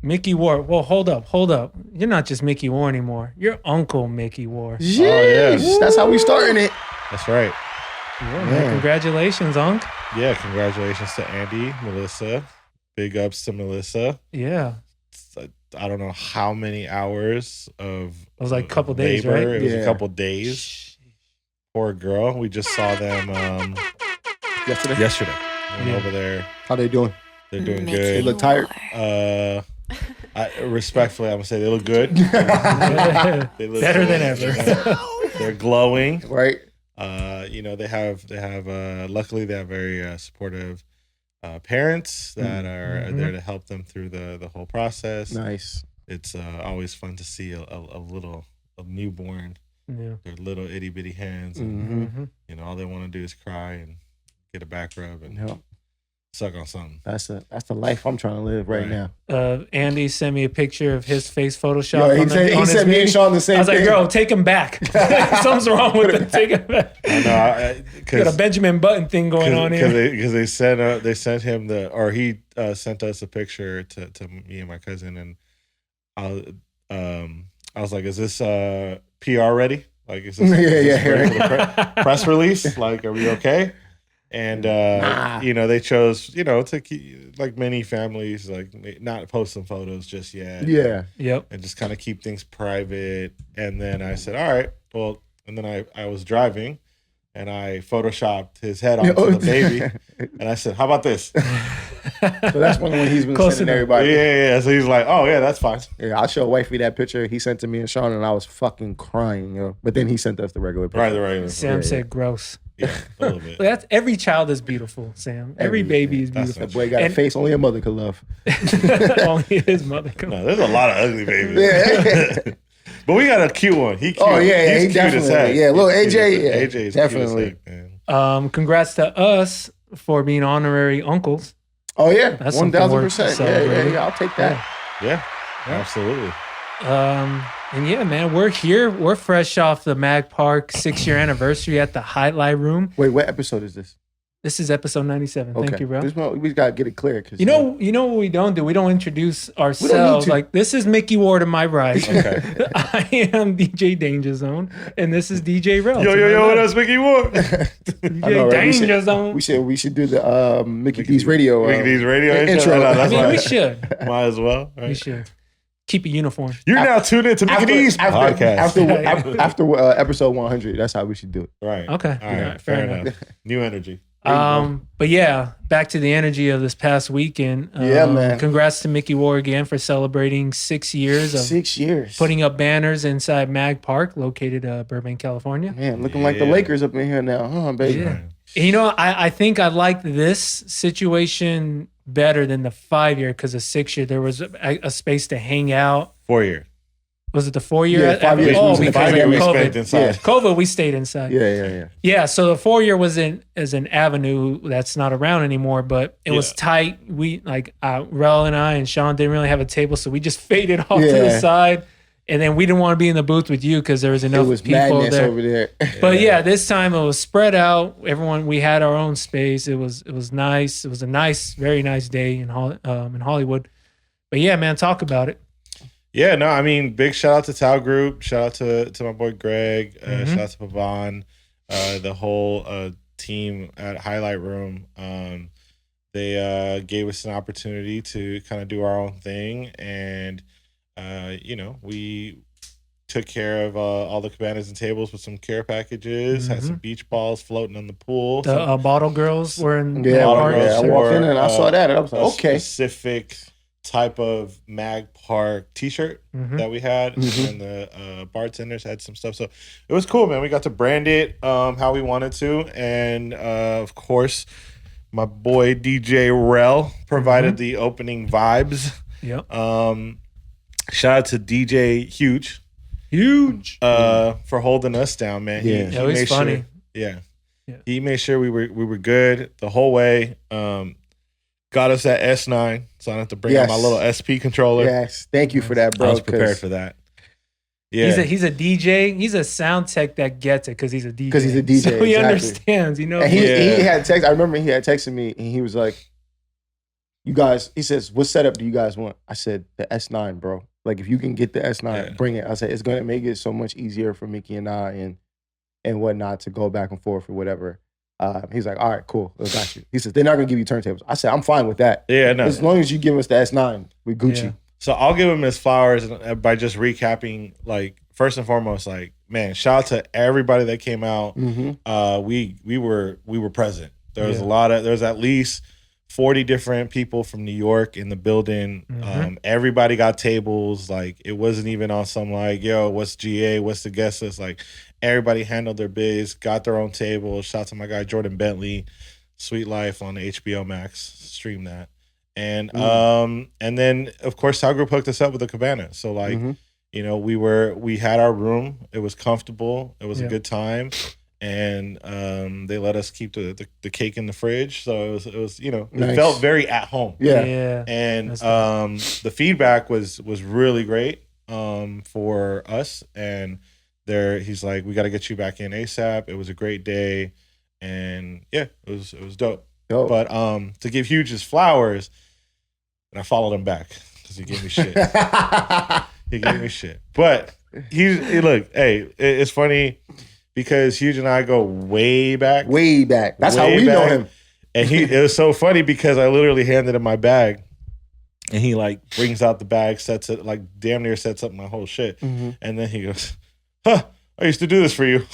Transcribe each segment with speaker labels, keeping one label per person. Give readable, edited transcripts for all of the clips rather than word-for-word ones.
Speaker 1: MikiWAR. Well, hold up. You're not just MikiWAR anymore. You're Uncle MikiWAR.
Speaker 2: Yes. That's how we starting it.
Speaker 3: That's right.
Speaker 1: Yeah, man. Congratulations, Unc.
Speaker 3: Yeah, congratulations to Andy, Melissa. Big ups to Melissa.
Speaker 1: Yeah.
Speaker 3: I don't know how many hours of
Speaker 1: it was like a couple days,
Speaker 3: labor.
Speaker 1: right?
Speaker 3: It was a couple days. Poor girl. We just saw them yesterday. Over there.
Speaker 2: How they doing?
Speaker 3: They're doing
Speaker 4: Mickey
Speaker 3: good.
Speaker 2: They look tired.
Speaker 3: Respectfully, I'm gonna say they look good.
Speaker 1: They look better than ever.
Speaker 3: They're glowing.
Speaker 2: Right.
Speaker 3: They have luckily they have very supportive parents that are there to help them through the whole process.
Speaker 2: Nice.
Speaker 3: It's always fun to see a newborn, their little itty bitty hands, and all they want to do is cry and get a back rub and suck on something.
Speaker 2: That's the life I'm trying to live right now.
Speaker 1: Andy sent me a picture of his face Photoshop.
Speaker 2: He said me and Sean the same thing.
Speaker 1: I was like, girl, take him back. Something's wrong with him. Take him back.
Speaker 3: I know.
Speaker 1: Got a Benjamin Button thing going on here.
Speaker 3: Because they sent him he sent us a picture to me and my cousin, and I was like, is this PR ready? Like, is this ready for the press release? Like, are we okay? And they chose, to keep, like many families, like not post some photos just yet.
Speaker 2: Yeah.
Speaker 1: Yep.
Speaker 3: And just kind of keep things private. And then I said, all right, well, and then I was driving and I photoshopped his head onto the baby. And I said, how about this?
Speaker 2: So that's when he's been sending everybody.
Speaker 3: Yeah. So he's like, oh yeah, that's fine.
Speaker 2: Yeah, I'll show wifey that picture he sent to me and Sean, and I was fucking crying, yo. But then he sent us the regular picture.
Speaker 3: Right, the regular.
Speaker 1: Sam said gross.
Speaker 3: Yeah, a little bit.
Speaker 1: Every child is beautiful, Sam. Every baby is beautiful.
Speaker 2: That boy got a face only a mother could love.
Speaker 1: Only his mother could love.
Speaker 3: No, there's a lot of ugly babies. But we got a cute one. He cute.
Speaker 2: Oh yeah,
Speaker 3: he's
Speaker 2: he
Speaker 3: cute
Speaker 2: definitely.
Speaker 3: as heck.
Speaker 2: Yeah, little AJ. Yeah,
Speaker 3: AJ is
Speaker 2: definitely.
Speaker 3: Cute as heck, man.
Speaker 1: Congrats to us for being honorary uncles.
Speaker 2: Oh yeah,
Speaker 1: that's
Speaker 2: 1,000%. Yeah. I'll take that.
Speaker 3: Yeah, absolutely.
Speaker 1: And yeah, man, we're here. We're fresh off the Mag Park 6-year anniversary at the Highlight Room.
Speaker 2: Wait, what episode is this?
Speaker 1: This is episode 97.
Speaker 2: Okay.
Speaker 1: Thank you, bro.
Speaker 2: We gotta get it clear.
Speaker 1: You know what we don't do? We don't introduce ourselves. Like, this is MikiWAR to my right.
Speaker 3: Okay.
Speaker 1: I am DJ Dainjazone, and this is DJ Rel.
Speaker 3: Yo, what else, MikiWAR?
Speaker 1: DJ Dainjazone.
Speaker 2: We should do the MikiDZ radio.
Speaker 3: MikiDZ radio
Speaker 2: intro.
Speaker 1: We should.
Speaker 3: Might as well. Right?
Speaker 1: We should. Keep it uniform.
Speaker 3: You're now tuned into MikiDZ podcast.
Speaker 2: After episode 100, that's how we should do it.
Speaker 3: Right.
Speaker 1: Okay.
Speaker 3: All right. Fair enough. New energy.
Speaker 1: But yeah, back to the energy of this past weekend.
Speaker 2: Yeah, man.
Speaker 1: Congrats to MikiWAR again for celebrating 6 years of
Speaker 2: 6 years.
Speaker 1: Putting up banners inside Mag Park, located Burbank, California.
Speaker 2: Man, looking like the Lakers up in here now, huh, baby?
Speaker 1: Yeah. And, I think I like this situation better than the 5-year, because the 6-year there was a space to hang out.
Speaker 3: 4-year.
Speaker 1: Was it the 4-year?
Speaker 2: Yeah, 5 years.
Speaker 1: Oh, because of
Speaker 3: COVID.
Speaker 1: Inside. COVID, we stayed inside.
Speaker 2: Yeah.
Speaker 1: Yeah, so the 4-year was as an avenue that's not around anymore, but it was tight. We Rel and I and Sean didn't really have a table, so we just faded off to the side. And then we didn't want to be in the booth with you because there was enough people there.
Speaker 2: Over there.
Speaker 1: But yeah, this time it was spread out. We had our own space. It was nice. It was a nice, very nice day in Hollywood. But yeah, man, talk about it.
Speaker 3: Yeah, no, I mean, big shout out to Tao Group. Shout out to my boy Greg. Shout out to Pavan. The whole team at Highlight Room. They gave us an opportunity to kind of do our own thing. And, we took care of all the cabanas and tables with some care packages, had some beach balls floating on the pool.
Speaker 1: The bottle girls were in
Speaker 2: I walked in and I saw that and I was like, okay.
Speaker 3: Specific type of Mag Park t-shirt that we had, and the bartenders had some stuff. So it was cool, man. We got to brand it how we wanted to. And of course, my boy DJ Rel provided the opening vibes.
Speaker 1: Yep.
Speaker 3: Shout out to DJ Huge for holding us down, man.
Speaker 1: He was funny.
Speaker 3: He made sure we were good the whole way. Got us that S9, so I don't have to bring out my little SP controller.
Speaker 2: Yes, thank you for that, bro.
Speaker 3: I was prepared for that. Yeah,
Speaker 1: he's a DJ. He's a sound tech that gets it because he's a DJ.
Speaker 2: So
Speaker 1: he understands,
Speaker 2: And he had text. I remember he had texted me, and he was like, you guys, he says, what setup do you guys want? I said, the S9, bro. Like, if you can get the S9, bring it. I said, it's going to make it so much easier for Miki and I and whatnot to go back and forth or whatever. He's like, all right, cool. I got you. He says, they're not going to give you turntables. I said, I'm fine with that.
Speaker 3: Yeah, no.
Speaker 2: As long as you give us the S9, we Gucci.
Speaker 3: Yeah. So I'll give him his flowers by just recapping, like, first and foremost, like, man, shout out to everybody that came out.
Speaker 2: Mm-hmm.
Speaker 3: We were present. There was there's at least 40 different people from New York in the building.
Speaker 1: Mm-hmm.
Speaker 3: Everybody got tables. Like, it wasn't even on some like, yo, what's GA? What's the guest list? Like, everybody handled their biz, got their own table. Shout out to my guy Jordan Bentley, Sweet Life on the HBO Max. Stream that. And then of course Tao Group hooked us up with a cabana. So like, you know, we had our room. It was comfortable. It was a good time. And they let us keep the cake in the fridge. So it was you know, it felt very at home.
Speaker 2: Yeah.
Speaker 3: And the feedback was really great for us. And he's like, we got to get you back in ASAP. It was a great day. And yeah, it was dope. But to give Huge his flowers, and I followed him back because he gave me shit. He gave me shit. But look, hey, it's funny because Huge and I go way back.
Speaker 2: Way back. That's how we know him.
Speaker 3: And it was so funny because I literally handed him my bag, and he like brings out the bag, sets it, like damn near sets up my whole shit, and then he goes, "Huh, I used to do this for you."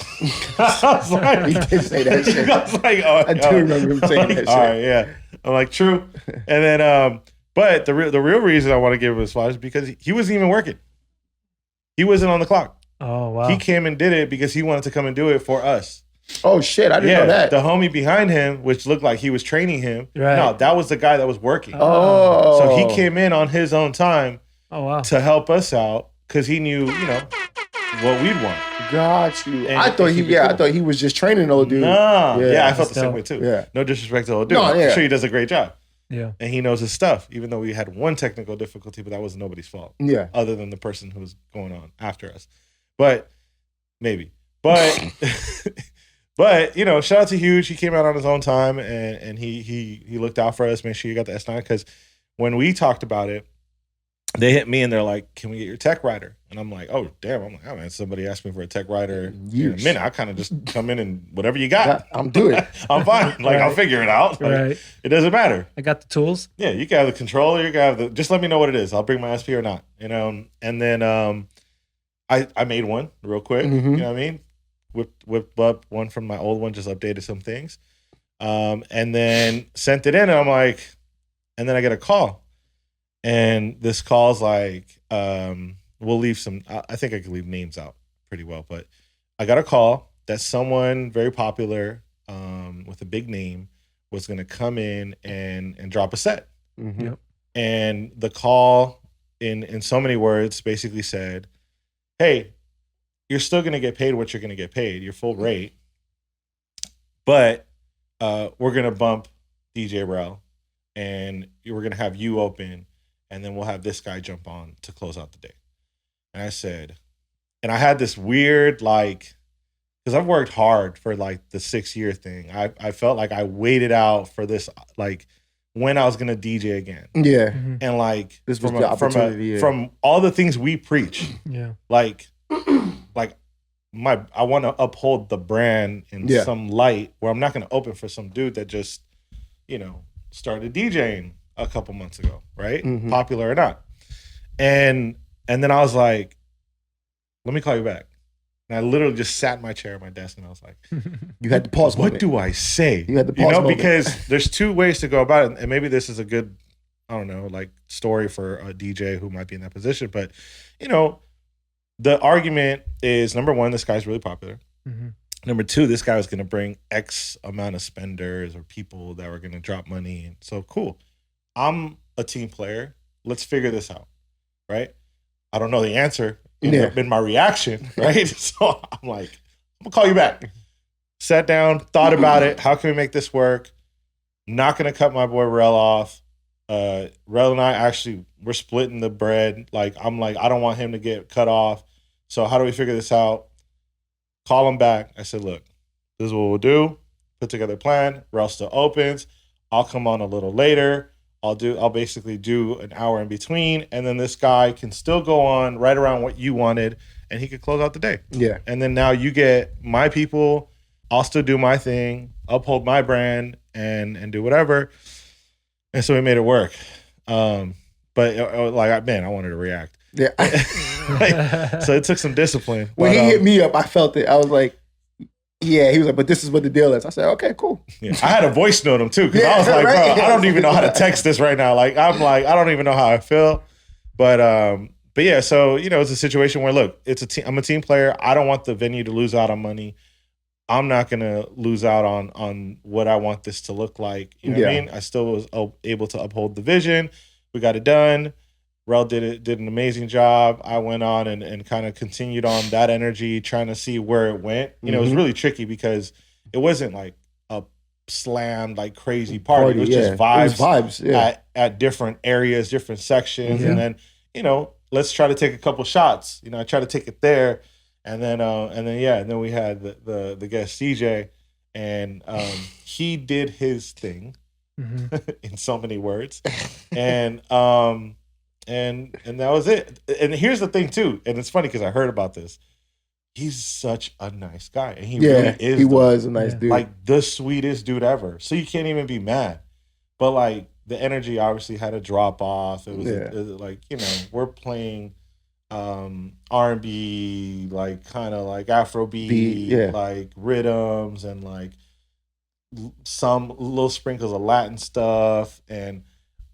Speaker 3: I was like,
Speaker 2: he did say that shit.
Speaker 3: I was like, oh,
Speaker 2: I do remember him saying that shit.
Speaker 3: All right, yeah. I'm like, true. And then, but the real reason I want to give him his flowers is because he wasn't even working. He wasn't on the clock.
Speaker 1: Oh, wow.
Speaker 3: He came and did it because he wanted to come and do it for us.
Speaker 2: Oh, shit. I didn't know that.
Speaker 3: The homie behind him, which looked like he was training him. Right. No, that was the guy that was working.
Speaker 2: Oh.
Speaker 3: So he came in on his own time to help us out because he knew, you know, what we'd want.
Speaker 2: Got you. I thought he was just training old dude.
Speaker 3: Nah. Yeah, I felt the same way too.
Speaker 2: Yeah.
Speaker 3: No disrespect to old dude. I'm sure he does a great job.
Speaker 1: Yeah.
Speaker 3: And he knows his stuff, even though we had one technical difficulty, but that was nobody's fault.
Speaker 2: Yeah.
Speaker 3: Other than the person who was going on after us. But maybe. But but you know, shout out to Huge. He came out on his own time and he looked out for us, made sure you got the S9. Because when we talked about it, they hit me and they're like, "Can we get your tech rider?" And I'm like, "Oh damn!" I'm like, "Oh man, somebody asked me for a tech rider in a minute. I kind of just come in and whatever you got,
Speaker 2: I'm doing it.
Speaker 3: I'm fine. Like I'll figure it out. Like, it doesn't matter.
Speaker 1: I got the tools.
Speaker 3: Yeah, you can have the controller. You can have just let me know what it is. I'll bring my SP or not. You know. And then I made one real quick. You know what I mean? Whipped up one from my old one. Just updated some things. And then sent it in. And I'm like, and then I get a call. And this call's like, we'll leave some, I think I could leave names out pretty well, but I got a call that someone very popular with a big name was going to come in and drop a set.
Speaker 1: Yep.
Speaker 3: And the call in so many words basically said, hey, you're still going to get paid what you're going to get paid, your full rate, but we're going to bump DJ Rel and we're going to have you open. And then we'll have this guy jump on to close out the day. And I said, and I had this weird, like, because I've worked hard for like the 6-year thing. I felt like I waited out for this, like, when I was going to DJ again.
Speaker 2: Yeah.
Speaker 3: And like,
Speaker 2: this was the opportunity,
Speaker 3: from all the things we preach.
Speaker 1: Yeah.
Speaker 3: Like I want to uphold the brand in some light where I'm not going to open for some dude that just, you know, started DJing a couple months ago, right? Popular or not. And then I was like, let me call you back. And I literally just sat in my chair at my desk and I was like,
Speaker 2: you had to pause.
Speaker 3: What do I say?
Speaker 2: You had to pause.
Speaker 3: Because there's 2 ways to go about it. And maybe this is a good, I don't know, like story for a DJ who might be in that position. But, you know, the argument is, number 1, this guy's really popular. Number 2, this guy was going to bring X amount of spenders or people that were going to drop money. And so cool. I'm a team player. Let's figure this out, right? I don't know the answer in my reaction, right? So I'm like, I'm going to call you back. Sat down, thought about it. How can we make this work? Not going to cut my boy Rel off. Rel and I actually, we're splitting the bread. Like, I'm like, I don't want him to get cut off. So how do we figure this out? Call him back. I said, look, this is what we'll do. Put together a plan. Rel still opens. I'll come on a little later. I'll basically do an hour in between, and then this guy can still go on right around what you wanted, and he could close out the day.
Speaker 2: Yeah.
Speaker 3: And then now you get my people. I'll still do my thing, uphold my brand, and do whatever. And so we made it work. But like, man, I wanted to react.
Speaker 2: Yeah.
Speaker 3: So it took some discipline.
Speaker 2: When he hit me up, I felt it. I was like, yeah. He was like, but this is what the deal is. I said, okay, cool.
Speaker 3: Yeah. I had a voice note him too, because I was like, bro, I don't even know how to text this right now. Like, I'm like, I don't even know how I feel. But yeah, so it's a situation where, look, it's a team. I'm a team player. I don't want the venue to lose out on money. I'm not gonna lose out on what I want this to look like. You know what I mean? I still was able to uphold the vision. We got it done. Rel did an amazing job. I went on and kind of continued on that energy, trying to see where it went. It was really tricky because it wasn't like a slammed like crazy party. It was just vibes, at different areas, different sections, and then let's try to take a couple shots. I try to take it there, and then we had the guest DJ, and he did his thing in so many words, and that was it. And here's the thing too, and it's funny because I heard about this. He's such a nice guy, and he really is. He
Speaker 2: was a nice dude,
Speaker 3: like the sweetest dude ever. So you can't even be mad. But like the energy obviously had a drop off. It was like we're playing R&B, like kind of like Afrobeat, like rhythms and like some little sprinkles of Latin stuff, and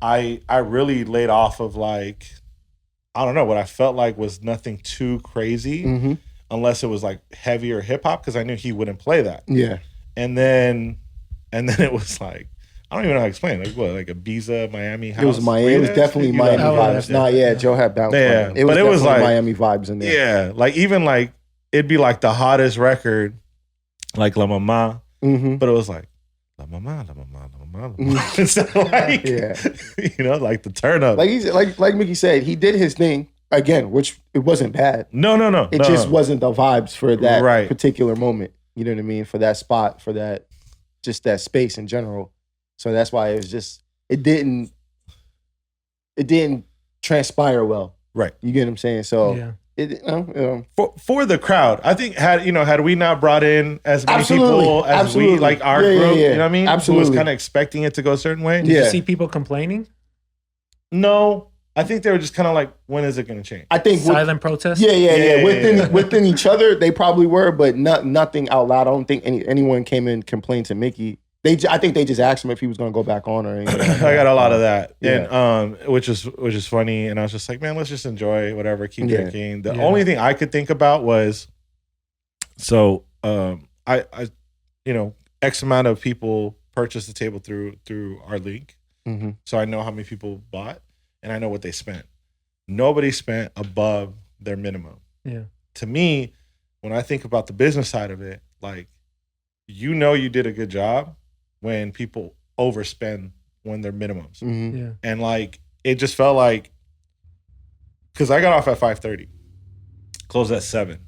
Speaker 3: I really laid off of like, I don't know, what I felt like was nothing too crazy, unless it was like heavier hip hop, because I knew he wouldn't play that. Yeah. And then it was like, I don't even know how to explain it. Like what, like Ibiza, Miami house?
Speaker 2: It was Miami. It was definitely Miami vibes. Joe had bounced.
Speaker 3: Yeah,
Speaker 2: it was like Miami vibes in there.
Speaker 3: Yeah, like even like it'd be like the hottest record, like La Mama, but it was like La Mama, La Mama, La Mama, La Mama. Instead of like, like the turn up.
Speaker 2: Like he's like Miki said, he did his thing again, which it wasn't bad.
Speaker 3: No.
Speaker 2: It just wasn't the vibes for that particular moment. You know what I mean? For that spot, for that, just that space in general. So that's why it was just, it didn't transpire well.
Speaker 3: Right.
Speaker 2: You get what I'm saying? So
Speaker 3: for the crowd, I think had we not brought in as many people as we, like our group, you know what I mean?
Speaker 2: Absolutely.
Speaker 3: Who was kind of expecting it to go a certain way.
Speaker 1: Did you see people complaining?
Speaker 3: No. I think they were just kind of like, when is it going to change?
Speaker 2: I think
Speaker 1: silent protest.
Speaker 2: Within each other, they probably were, but nothing out loud. I don't think anyone came in and complained to Miki. I think they just asked him if he was going to go back on or anything.
Speaker 3: I got a lot of that, and which is funny. And I was just like, man, let's just enjoy whatever, keep drinking. The only thing I could think about was, so I X amount of people purchased the table through our link, so I know how many people bought, and I know what they spent. Nobody spent above their minimum. Yeah. To me, when I think about the business side of it, like, you did a good job when people overspend when they're minimums. And like, it just felt like, because I got off at 5:30, closed at 7.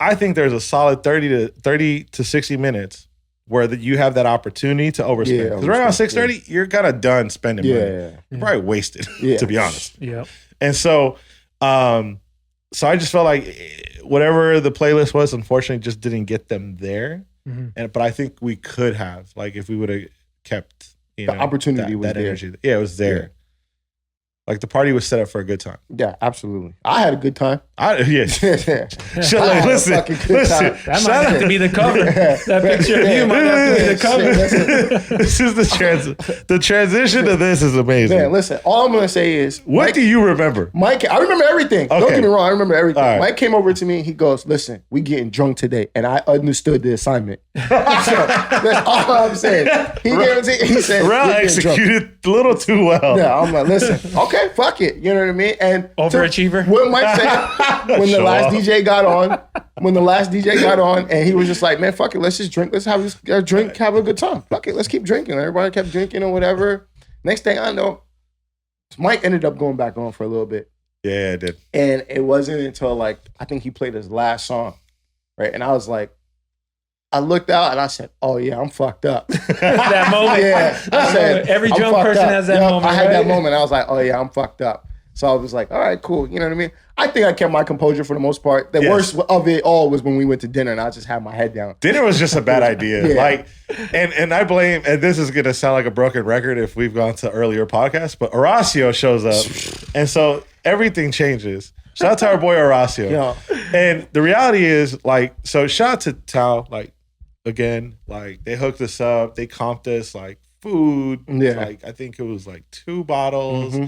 Speaker 3: I think there's a solid 30 to 60 minutes where you have that opportunity to overspend. Because right around 6:30, you're kind of done spending money. You're probably wasted, to be honest. Yeah. And so I just felt like whatever the playlist was, unfortunately, just didn't get them there. But I think we could have, like, if we would have kept the
Speaker 2: opportunity was
Speaker 3: that
Speaker 2: there.
Speaker 3: Energy. Yeah, it was there. Yeah. Like, the party was set up for a good time.
Speaker 2: Yeah, absolutely. I had a good time.
Speaker 3: Listen.
Speaker 1: That might have to be the cover. That picture of you might have to be the cover.
Speaker 3: This is the transition to this is amazing.
Speaker 2: Man, listen, all I'm going to say is...
Speaker 3: What do you remember?
Speaker 2: Mike, I remember everything. Okay. Don't get me wrong, I remember everything. Right. Mike came over to me and he goes, listen, we getting drunk today. And I understood the assignment. So that's all I'm saying. He said...
Speaker 3: Rel executed a little too well.
Speaker 2: Yeah, I'm like, listen, okay, fuck it. You know what I mean? And
Speaker 1: overachiever.
Speaker 2: What Mike said when the last DJ got on, and he was just like, man, fuck it, let's just drink. Let's have a drink, have a good time. Fuck it, let's keep drinking. Everybody kept drinking or whatever. Next thing I know, Mike ended up going back on for a little bit.
Speaker 3: Yeah, it did.
Speaker 2: And it wasn't until, like, I think he played his last song, right? And I was like, I looked out and I said, "Oh yeah, I'm fucked up."
Speaker 1: That moment.
Speaker 2: Yeah, I said,
Speaker 1: every drunk person has that moment.
Speaker 2: I had
Speaker 1: right?
Speaker 2: that moment. I was like, "Oh yeah, I'm fucked up." So I was like, "All right, cool." You know what I mean? I think I kept my composure for the most part. The worst of it all was when we went to dinner and I just had my head down.
Speaker 3: Dinner was just a bad idea.
Speaker 2: Yeah.
Speaker 3: Like, and I blame, and this is gonna sound like a broken record if we've gone to earlier podcasts, but Horacio shows up, and so everything changes. Shout out to our boy Horacio.
Speaker 2: Yeah.
Speaker 3: And the reality is, like, so shout out to Tao, like, again, like, they hooked us up, they comped us, like, food.
Speaker 2: Yeah.
Speaker 3: Like, I think it was like 2 bottles,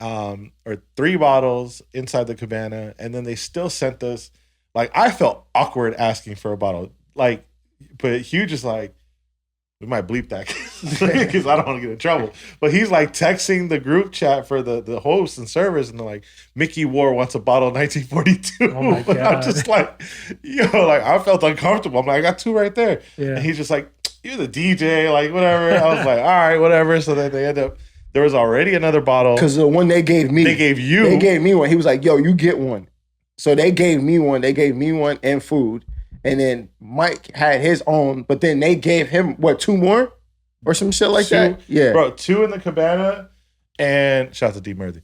Speaker 3: or 3 bottles inside the cabana, and then they still sent us, like, I felt awkward asking for a bottle. Like, but Hugh just like, we might bleep that because I don't want to get in trouble. But he's like texting the group chat for the hosts and servers, and they're like, MikiWAR wants a bottle of 1942.
Speaker 1: Oh my God.
Speaker 3: I'm just like, like, I felt uncomfortable. I'm like, I got 2 right there.
Speaker 1: Yeah.
Speaker 3: And he's just like, you're the DJ, like, whatever. I was like, all right, whatever. So then they end up, there was already another bottle.
Speaker 2: Because the one they gave me.
Speaker 3: They gave you.
Speaker 2: They gave me one. He was like, yo, you get one. So they gave me one. They gave me one and food. And then Mike had his own, but then they gave him, what, 2 more? Or some shit like
Speaker 3: 2,
Speaker 2: that? Yeah.
Speaker 3: Bro, 2 in the cabana, and shout out to D Murthy.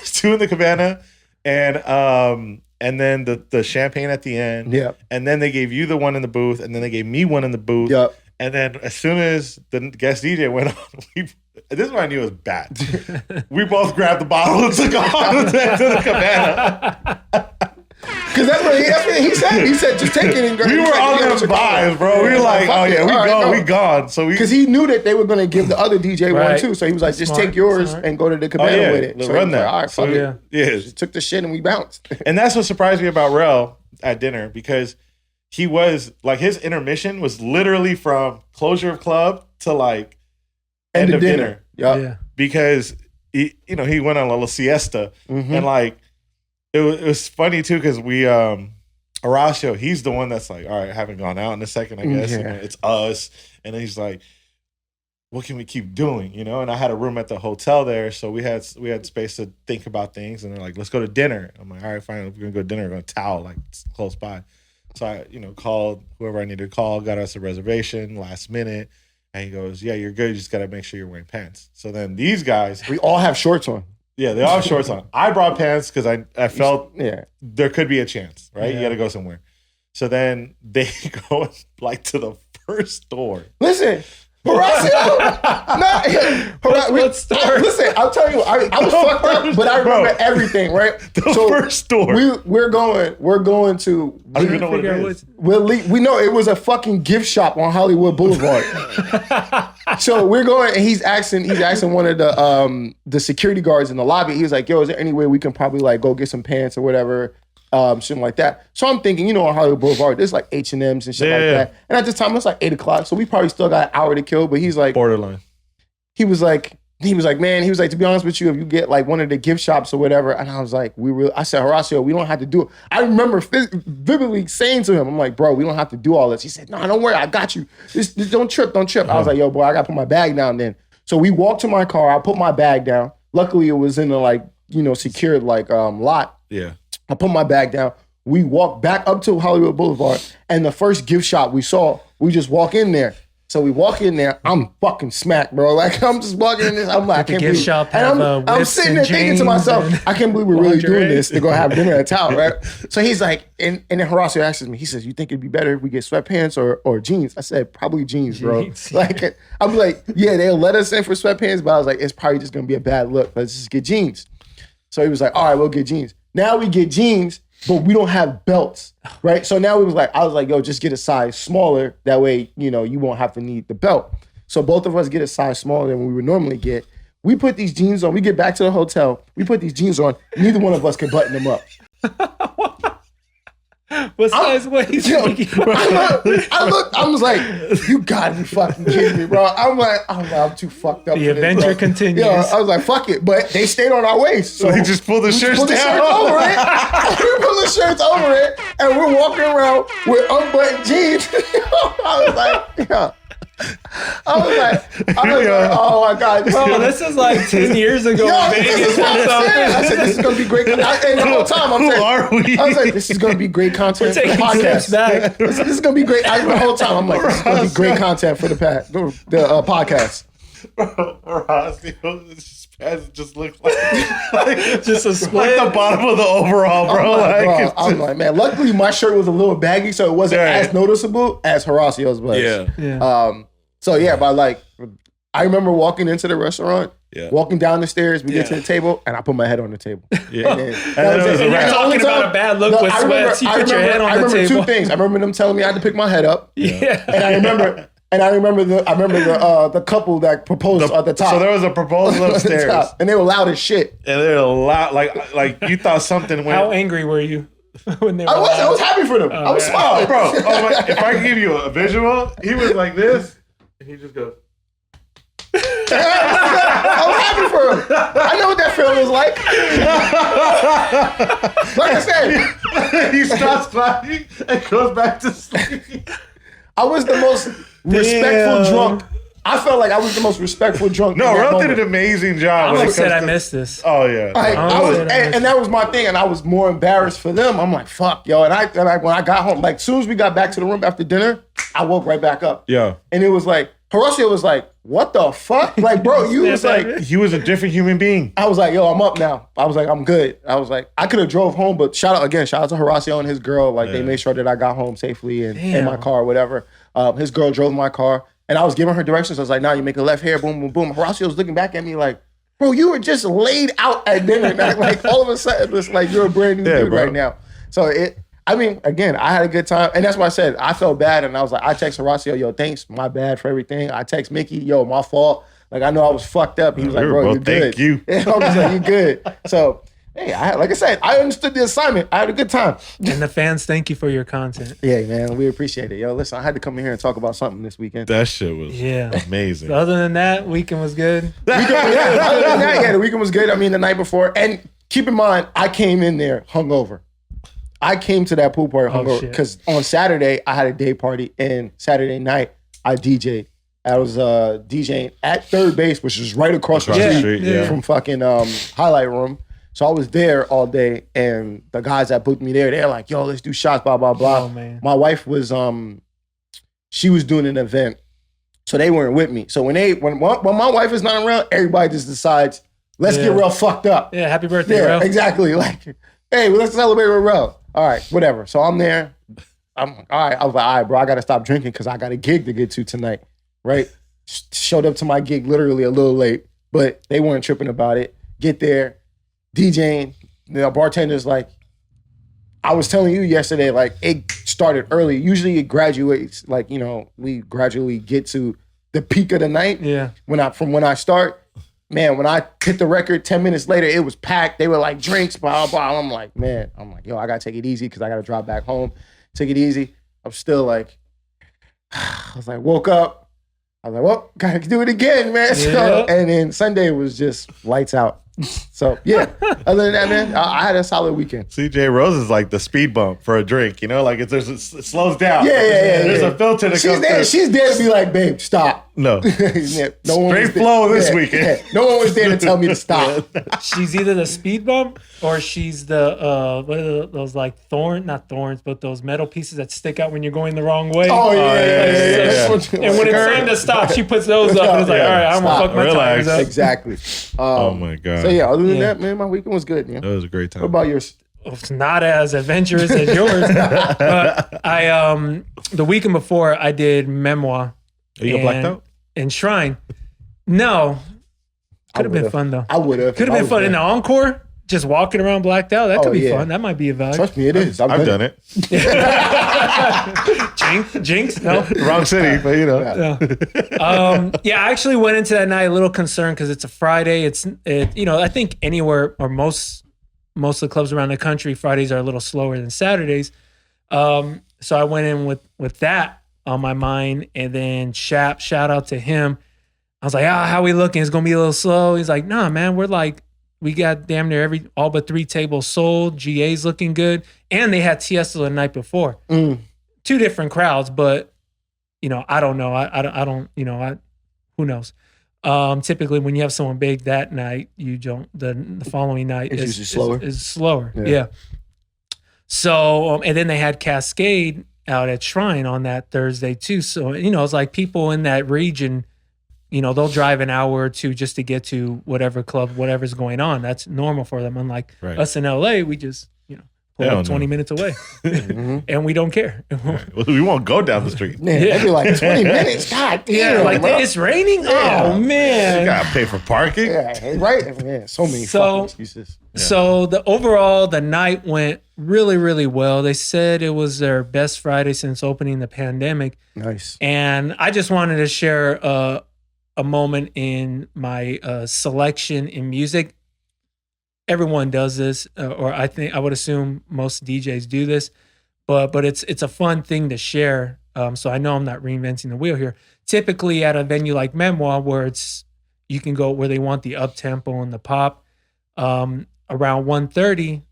Speaker 3: 2 in the cabana, and then the champagne at the end.
Speaker 2: Yeah.
Speaker 3: And then they gave you the one in the booth, and then they gave me one in the booth.
Speaker 2: Yep.
Speaker 3: And then as soon as the guest DJ went on, this is when I knew it was bad. We both grabbed the bottle and took off to the cabana.
Speaker 2: Because that's what he said. He said, just take it and go.
Speaker 3: We were on them vibes, bro. We were like, oh yeah, we gone. So
Speaker 2: because he knew that they were going to give the other DJ one too. So he was like, just
Speaker 1: Smart,
Speaker 2: take yours
Speaker 1: smart.
Speaker 2: and go to the cabana with it.
Speaker 3: Let's
Speaker 2: So
Speaker 3: run
Speaker 2: he was
Speaker 3: that.
Speaker 2: like, all right,
Speaker 3: So
Speaker 2: fuck it.
Speaker 3: yeah.
Speaker 2: Just took the shit and we bounced.
Speaker 3: And that's what surprised me about Rel at dinner, because he was like, his intermission was literally from closure of club to like end of dinner.
Speaker 2: Yeah.
Speaker 3: Because he went on a little siesta, and like it was funny too, because we Horacio, he's the one that's like, all right, I haven't gone out in a second, I guess.
Speaker 2: Yeah.
Speaker 3: It's us. And then he's like, what can we keep doing? And I had a room at the hotel there, so we had space to think about things. And they're like, let's go to dinner. I'm like, all right, fine, we're gonna go to dinner. We're gonna Tao, like, it's close by. So I, called whoever I needed to call, got us a reservation last minute. And he goes, yeah, you're good. You just got to make sure you're wearing pants. So then these guys.
Speaker 2: We all have shorts on.
Speaker 3: Yeah, they all have shorts on. I brought pants because I felt there could be a chance, right?
Speaker 1: Yeah.
Speaker 3: You got to go somewhere. So then they go like to the first store.
Speaker 2: Listen. Horacio, listen, I'll tell you, I was fucked up, but I remember everything, right?
Speaker 3: The first store.
Speaker 2: We're going to.
Speaker 3: I don't even know what it is.
Speaker 2: We know it was a fucking gift shop on Hollywood Boulevard. So we're going, and he's asking one of the security guards in the lobby. He was like, "Yo, is there any way we can probably like go get some pants or whatever?" Something like that. So I'm thinking, on Hollywood Boulevard, there's like H&M's and shit like that. And at this time, it's like 8 o'clock, so we probably still got an hour to kill. But he's like,
Speaker 3: borderline.
Speaker 2: He was like, man, to be honest with you, if you get like one of the gift shops or whatever, and I was like, I said, Horacio, we don't have to do it. I remember vividly saying to him, I'm like, bro, we don't have to do all this. He said, no, don't worry, I got you. Just don't trip. I was like, yo, boy, I got to put my bag down then. So we walked to my car. I put my bag down. Luckily, it was in the like, secured like lot.
Speaker 3: Yeah.
Speaker 2: I put my bag down. We walked back up to Hollywood Boulevard, and the first gift shop we saw, we just walk in there. So we walk in there. I'm fucking smacked, bro. Like, I'm just walking in this. I'm like, I can't believe.
Speaker 1: Shop
Speaker 2: and I'm sitting there thinking to myself, I can't believe we're really doing this to go have dinner at Tao, right? So he's like, and then Horacio asks me, he says, you think it'd be better if we get sweatpants or jeans? I said, probably jeans, bro. Like, I'm like, yeah, they'll let us in for sweatpants, but I was like, it's probably just going to be a bad look. Let's just get jeans. So he was like, all right, we'll get jeans. Now we get jeans, but we don't have belts, right? So now I was like, yo, just get a size smaller. That way, you won't have to need the belt. So both of us get a size smaller than we would normally get. We put these jeans on. We get back to the hotel. We put these jeans on. Neither one of us can button them up.
Speaker 1: What size waist?
Speaker 2: I was like, you gotta be fucking kidding me, bro. I'm too fucked up.
Speaker 1: The adventure continues.
Speaker 2: Yeah, I was like, fuck it. But they stayed on our waist. So
Speaker 3: they just pulled the shirts down.
Speaker 2: Over it. We pulled the shirts over it, and we're walking around with unbuttoned jeans. I was like, yeah. I was like, oh my God.
Speaker 1: This is like 10 years ago. Vegas or something.
Speaker 2: I said, this is going to be great. And the whole time I'm saying,
Speaker 3: are we?
Speaker 2: I was like, this is going to be great content for the podcast.
Speaker 1: Back.
Speaker 2: This is going to be great. The whole time I'm like, this is going to be great content for the podcast.
Speaker 3: Just looked like
Speaker 1: just a split.
Speaker 3: Like the bottom of the overall, bro.
Speaker 2: I'm like, man, luckily my shirt was a little baggy, so it wasn't as noticeable as Horacio's was.
Speaker 3: Yeah.
Speaker 2: So yeah, but like, I remember walking into the restaurant, walking down the stairs, we get to the table, and I put my head on the table.
Speaker 3: Yeah.
Speaker 2: And then,
Speaker 1: you're talking about a bad look with sweats. You put your head on the table.
Speaker 2: I remember two things. I remember them telling me I had to pick my head up.
Speaker 1: Yeah.
Speaker 2: And I remember the couple that proposed at the top.
Speaker 3: So there was a proposal upstairs,
Speaker 2: and they were loud as shit.
Speaker 3: And they were loud, like you thought something went.
Speaker 1: How angry were you when they were?
Speaker 2: I was happy for them. I was smiling,
Speaker 3: bro. If I can give you a visual, he was like this, and he just goes.
Speaker 2: I was happy for him. I know what that feeling is like. Like I said,
Speaker 3: he stops clapping and goes back to sleep.
Speaker 2: I was the most respectful drunk. I felt like I was the most respectful drunk.
Speaker 3: No, Rel did an amazing job.
Speaker 1: I said I missed this.
Speaker 3: Oh yeah,
Speaker 2: and that was my thing, and I was more embarrassed for them. I'm like, fuck, yo. And I when I got home, like as soon as we got back to the room after dinner, I woke right back up.
Speaker 3: Yeah,
Speaker 2: and it was like Horacio was like, what the fuck? Like, bro, you was like,
Speaker 3: he was a different human being.
Speaker 2: I was like, yo, I'm up now. I was like, I'm good. I was like, I could have drove home, but shout out to Horacio and his girl. Like, they made sure that I got home safely and in my car or whatever. His girl drove my car, and I was giving her directions. I was like, nah, you make a left here, boom, boom, boom. Horacio was looking back at me like, bro, you were just laid out at dinner. Like, all of a sudden, it's like you're a brand new dude right now. So I mean, again, I had a good time. And that's why I said I felt bad. And I was like, I text Horacio, yo, thanks, my bad for everything. I text Miki, yo, my fault. Like, I know I was fucked up. He was like, bro, you're good.
Speaker 3: Thank you.
Speaker 2: I was like, you good. So, hey, like I said, I understood the assignment. I had a good time.
Speaker 1: And the fans, thank you for your content.
Speaker 2: Yeah, man, we appreciate it. Yo, listen, I had to come in here and talk about something this weekend.
Speaker 3: That shit was amazing.
Speaker 1: So other than that, weekend was good.
Speaker 2: Other than that, the weekend was good. I mean, the night before. And keep in mind, I came in there hungover. I came to that pool party hungover because on Saturday, I had a day party, and Saturday night, I DJ'd. I was DJing at Third Base, which is right across the street from fucking Highlight Room. So I was there all day, and the guys that booked me there, they're like, yo, let's do shots, blah, blah, blah.
Speaker 1: Oh, man.
Speaker 2: My wife was, she was doing an event, so they weren't with me. So when my wife is not around, everybody just decides, let's get real fucked up.
Speaker 1: Yeah, happy birthday, Rel.
Speaker 2: Exactly. Like, hey, let's celebrate with Rel. All right, whatever. So I'm there. I'm all right. I was like, all right, bro, I got to stop drinking because I got a gig to get to tonight, right? Showed up to my gig literally a little late, but they weren't tripping about it. Get there, DJing. The bartender's like, I was telling you yesterday, like, it started early. Usually it graduates, like, you know, we gradually get to the peak of the night.
Speaker 1: Yeah.
Speaker 2: When I start. Man, when I hit the record, 10 minutes later, it was packed. They were like, drinks, blah, blah. I'm like, yo, I got to take it easy because I got to drive back home. Take it easy. I'm still like, I was like, woke up. I was like, well, got to do it again, man.
Speaker 1: Yeah.
Speaker 2: So, and then Sunday was just lights out. So, yeah. Other than that, man, I had a solid weekend.
Speaker 3: CJ Rose is like the speed bump for a drink, you know? Like, it slows down.
Speaker 2: Yeah.
Speaker 3: There's a filter that comes through.
Speaker 2: She's there to be like, babe, stop.
Speaker 3: No.
Speaker 2: Straight
Speaker 3: flow this weekend.
Speaker 2: Yeah. No one was there to tell me to stop.
Speaker 1: She's either the speed bump or she's the what are those like not thorns, but those metal pieces that stick out when you're going the wrong way.
Speaker 2: Oh yeah.
Speaker 1: And when it's time to stop, she puts those up and it's like, all right, I'm gonna fuck my tires up.
Speaker 2: Exactly.
Speaker 3: Oh my God.
Speaker 2: So yeah, other than that, man, my weekend was good. Yeah.
Speaker 3: That was a great time.
Speaker 2: What about yours?
Speaker 1: It's not as adventurous as yours. But I the weekend before I did MikiWAR.
Speaker 3: Are you blacked out?
Speaker 1: And Shrine. No. Could have been fun though.
Speaker 2: I would have.
Speaker 1: Could have been fun. In the encore, just walking around blacked out. That could be fun. That might be a vibe.
Speaker 2: Trust me, it is.
Speaker 3: I've done it.
Speaker 1: Jinx? No.
Speaker 3: Wrong city, but you know.
Speaker 1: Yeah, I actually went into that night a little concerned because it's a Friday. I think anywhere or most of the clubs around the country, Fridays are a little slower than Saturdays. So I went in with that on my mind, and then shout out to him. I was like, how we looking? It's gonna be a little slow. He's like, nah, man, we got damn near all but 3 tables sold. GA's looking good, and they had Tiesto the night before. 2 different crowds, but I don't know. I don't, who knows? Typically when you have someone big that night, you don't, the following night
Speaker 2: it's
Speaker 1: is
Speaker 2: slower.
Speaker 1: Is slower. Yeah. So, and then they had Cascade out at Shrine on that Thursday too. So, it's like people in that region, they'll drive an hour or two just to get to whatever club, whatever's going on. That's normal for them. Unlike us in LA, we just, pull up 20 minutes away and we don't care.
Speaker 3: Right. Well, we won't go down the street.
Speaker 2: Man, they'd be like 20 minutes. God damn.
Speaker 1: Like it's raining.
Speaker 2: Yeah.
Speaker 1: Oh man.
Speaker 3: You gotta pay for parking.
Speaker 2: Yeah, right. Man, so many fucking excuses.
Speaker 1: Yeah. So the night went really, really well. They said it was their best Friday since opening the pandemic.
Speaker 2: Nice.
Speaker 1: And I just wanted to share a moment in my selection in music. Everyone does this, or I would assume most DJs do this, but it's a fun thing to share. So I know I'm not reinventing the wheel here. Typically at a venue like MikiWAR, where you can go where they want the up tempo and the pop. Around 1:30,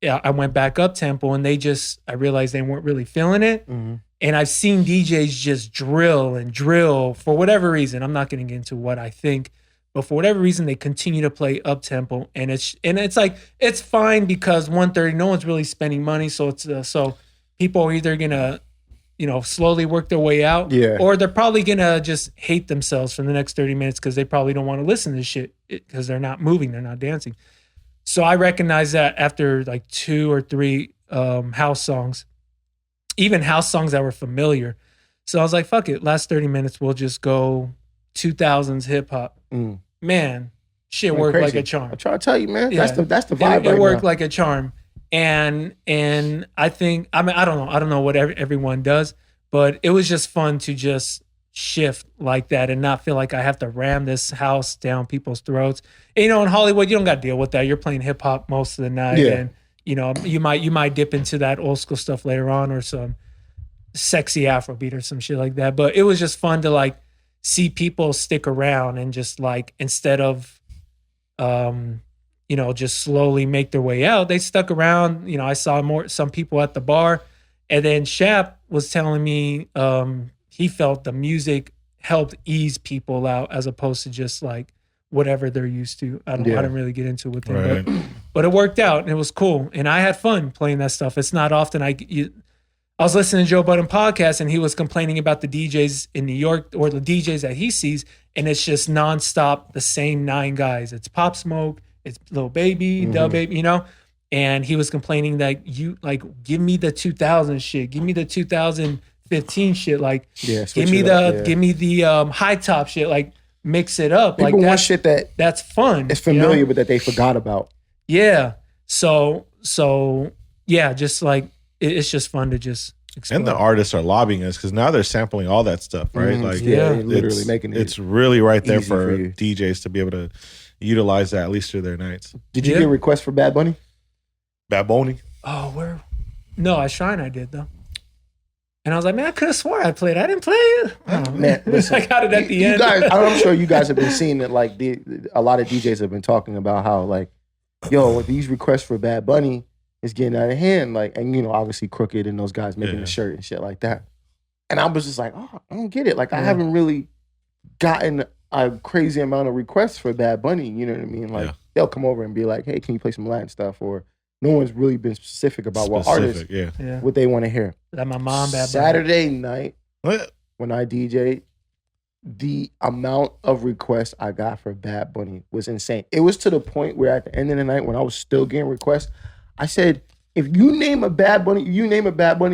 Speaker 1: I went back up tempo, and I realized they weren't really feeling it. Mm-hmm. And I've seen DJs just drill for whatever reason. I'm not going to get into what I think. But for whatever reason, they continue to play up tempo, and it's like it's fine because 1:30, no one's really spending money, so so people are either gonna, slowly work their way out, or they're probably gonna just hate themselves for the next 30 minutes because they probably don't want to listen to shit because they're not moving, they're not dancing. So I recognize that after like 2 or 3 house songs, even house songs that were familiar. So I was like, fuck it, last 30 minutes we'll just go 2000s hip hop. Man, shit worked like a charm.
Speaker 2: I'm trying to tell you, man. Yeah. That's the vibe.
Speaker 1: It worked like a charm, and I think I don't know what everyone does, but it was just fun to just shift like that and not feel like I have to ram this house down people's throats. And, in Hollywood, you don't got to deal with that. You're playing hip hop most of the night, and you might dip into that old school stuff later on or some sexy Afrobeat or some shit like that. But it was just fun to like see people stick around and just like, instead of, just slowly make their way out, they stuck around. I saw some people at the bar, and then Shap was telling me he felt the music helped ease people out as opposed to just like whatever they're used to. I didn't really get into it with him, but it worked out and it was cool. And I had fun playing that stuff. It's not often I was listening to Joe Budden podcast, and he was complaining about the DJs in New York, or the DJs that he sees, and it's just nonstop the same 9 guys. It's Pop Smoke, it's Lil Baby, Dub Baby, and he was complaining that give me the 2000 shit, give me the 2015 shit, like give me the high top shit, like mix it up.
Speaker 2: People want shit
Speaker 1: that's fun.
Speaker 2: It's familiar, but that they forgot about.
Speaker 1: Yeah. So yeah, just like. It's just fun to just explore.
Speaker 3: And the artists are lobbying us because now they're sampling all that stuff, right? Like,
Speaker 2: literally making it.
Speaker 3: It's really right there for DJs to be able to utilize that at least through their nights.
Speaker 2: Did you get requests for Bad Bunny?
Speaker 3: Bad Bunny?
Speaker 1: Oh, where? No, at Shrine I did though. And I was like, man, I could have swore I played. I didn't play it. Oh, man, listen, I got it at the end.
Speaker 2: Guys, I'm sure you guys have been seeing that. Like a lot of DJs have been talking about how like, with these requests for Bad Bunny. It's getting out of hand, like, and obviously Crooked and those guys making the shirt and shit like that. And I was just like, oh, I don't get it. Like, I haven't really gotten a crazy amount of requests for Bad Bunny. You know what I mean? Like, they'll come over and be like, hey, can you play some Latin stuff? Or no one's really been specific about what artists, what they want to hear.
Speaker 1: That my mom, Bad Bunny.
Speaker 2: Saturday night, when I DJ'd, the amount of requests I got for Bad Bunny was insane. It was to the point where at the end of the night, when I was still getting requests, I said, if you name a Bad Bunny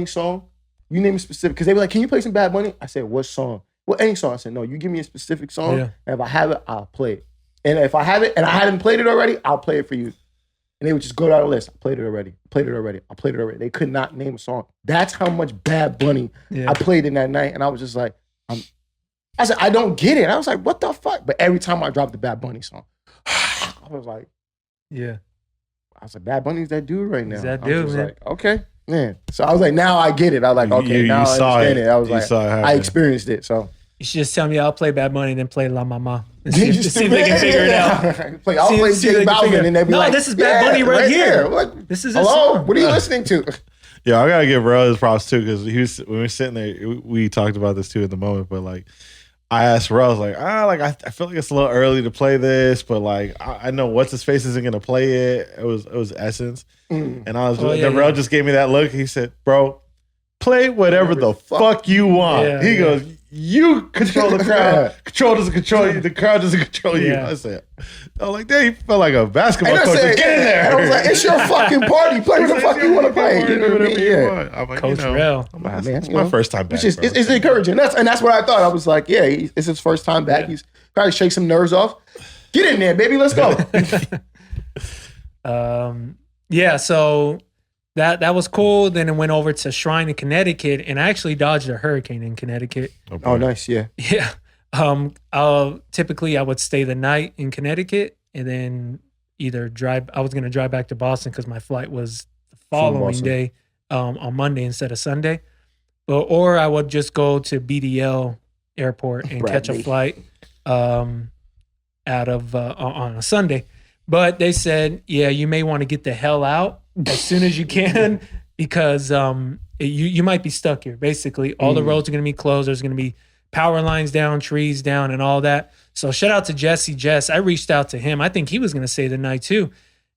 Speaker 2: song, you name a specific, because they were like, can you play some Bad Bunny? I said, what song? Well, any song. I said, no, you give me a specific song, and if I have it, I'll play it. And if I have it and I hadn't played it already, I'll play it for you. And they would just go down the list. I played it already. I played it already. They could not name a song. That's how much Bad Bunny I played in that night. And I was just like, I said, I don't get it. I was like, what the fuck? But every time I dropped the Bad Bunny song, I was like, I was like, Bad Bunny's that dude right now.
Speaker 1: He's that dude, man.
Speaker 2: Like, okay, man. So I was like, now I get it. I was like, okay, now I understand it. I was like, I experienced it. So
Speaker 1: you should just tell me I'll play Bad Bunny and then play La Mama. See if they can figure it out.
Speaker 2: I'll play J Balvin and they'll be like,
Speaker 1: this is Bad Bunny right here.
Speaker 2: What?
Speaker 1: This is
Speaker 2: hello?
Speaker 1: song.
Speaker 2: What are you listening to?
Speaker 3: Yeah, I gotta give Rel his props too, because when we were sitting there, we talked about this too at the moment. But like, I asked Rel, I was like, I feel like it's a little early to play this, but like, I know what's his face isn't gonna play it. It was Essence, and I was. Rel just gave me that look. He said, "Bro, play whatever the fuck you want."
Speaker 1: Yeah,
Speaker 3: he goes, "You control the crowd. Control doesn't control you. The crowd doesn't control you." I said, "I was like, damn, you felt like a basketball coach. Get in there."
Speaker 2: And I was like, "It's your fucking party. Play what the fuck you want to play."
Speaker 3: I'm like,
Speaker 1: Coach Rel.
Speaker 3: It's my first time back.
Speaker 2: It's encouraging. That's what I thought. I was like, yeah, it's his first time back. He's probably shake some nerves off. Get in there, baby. Let's go.
Speaker 1: So that was cool. Then it went over to Shrine in Connecticut, and I actually dodged a hurricane in Connecticut.
Speaker 2: Oh, nice. Yeah.
Speaker 1: Yeah. Typically I would stay the night in Connecticut and then either I was going to drive back to Boston because my flight was the following day on Monday instead of Sunday. Or I would just go to BDL airport and catch a flight out of on a Sunday. But they said, yeah, you may want to get the hell out as soon as you can because you might be stuck here. Basically, all the roads are going to be closed. There's going to be power lines down, trees down, and all that. So shout out to Jess. I reached out to him. I think he was going to stay the night too.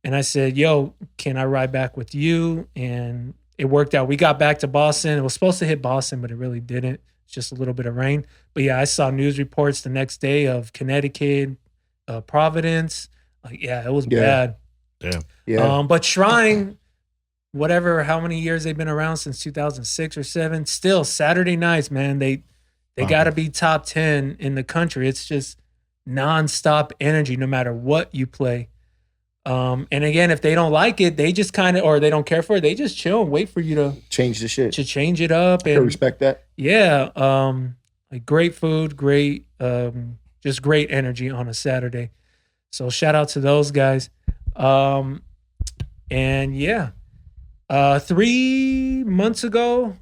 Speaker 1: And I said, yo, can I ride back with you? And it worked out. We got back to Boston. It was supposed to hit Boston, but it really didn't. It's just a little bit of rain. But yeah, I saw news reports the next day of Connecticut, Providence. Like, yeah, it was bad.
Speaker 3: Yeah.
Speaker 1: But Shrine, whatever, how many years they've been around, since 2006 or 7, still Saturday nights, man, they got to be top 10 in the country. It's just nonstop energy, no matter what you play. And again, if they don't like it, they just kind of, or they don't care for it, they just chill and wait for you to
Speaker 2: change the shit,
Speaker 1: to change it up.
Speaker 2: I
Speaker 1: and
Speaker 2: respect that.
Speaker 1: Yeah. Like great food, just great energy on a Saturday. So shout out to those guys. And yeah, 3 months ago,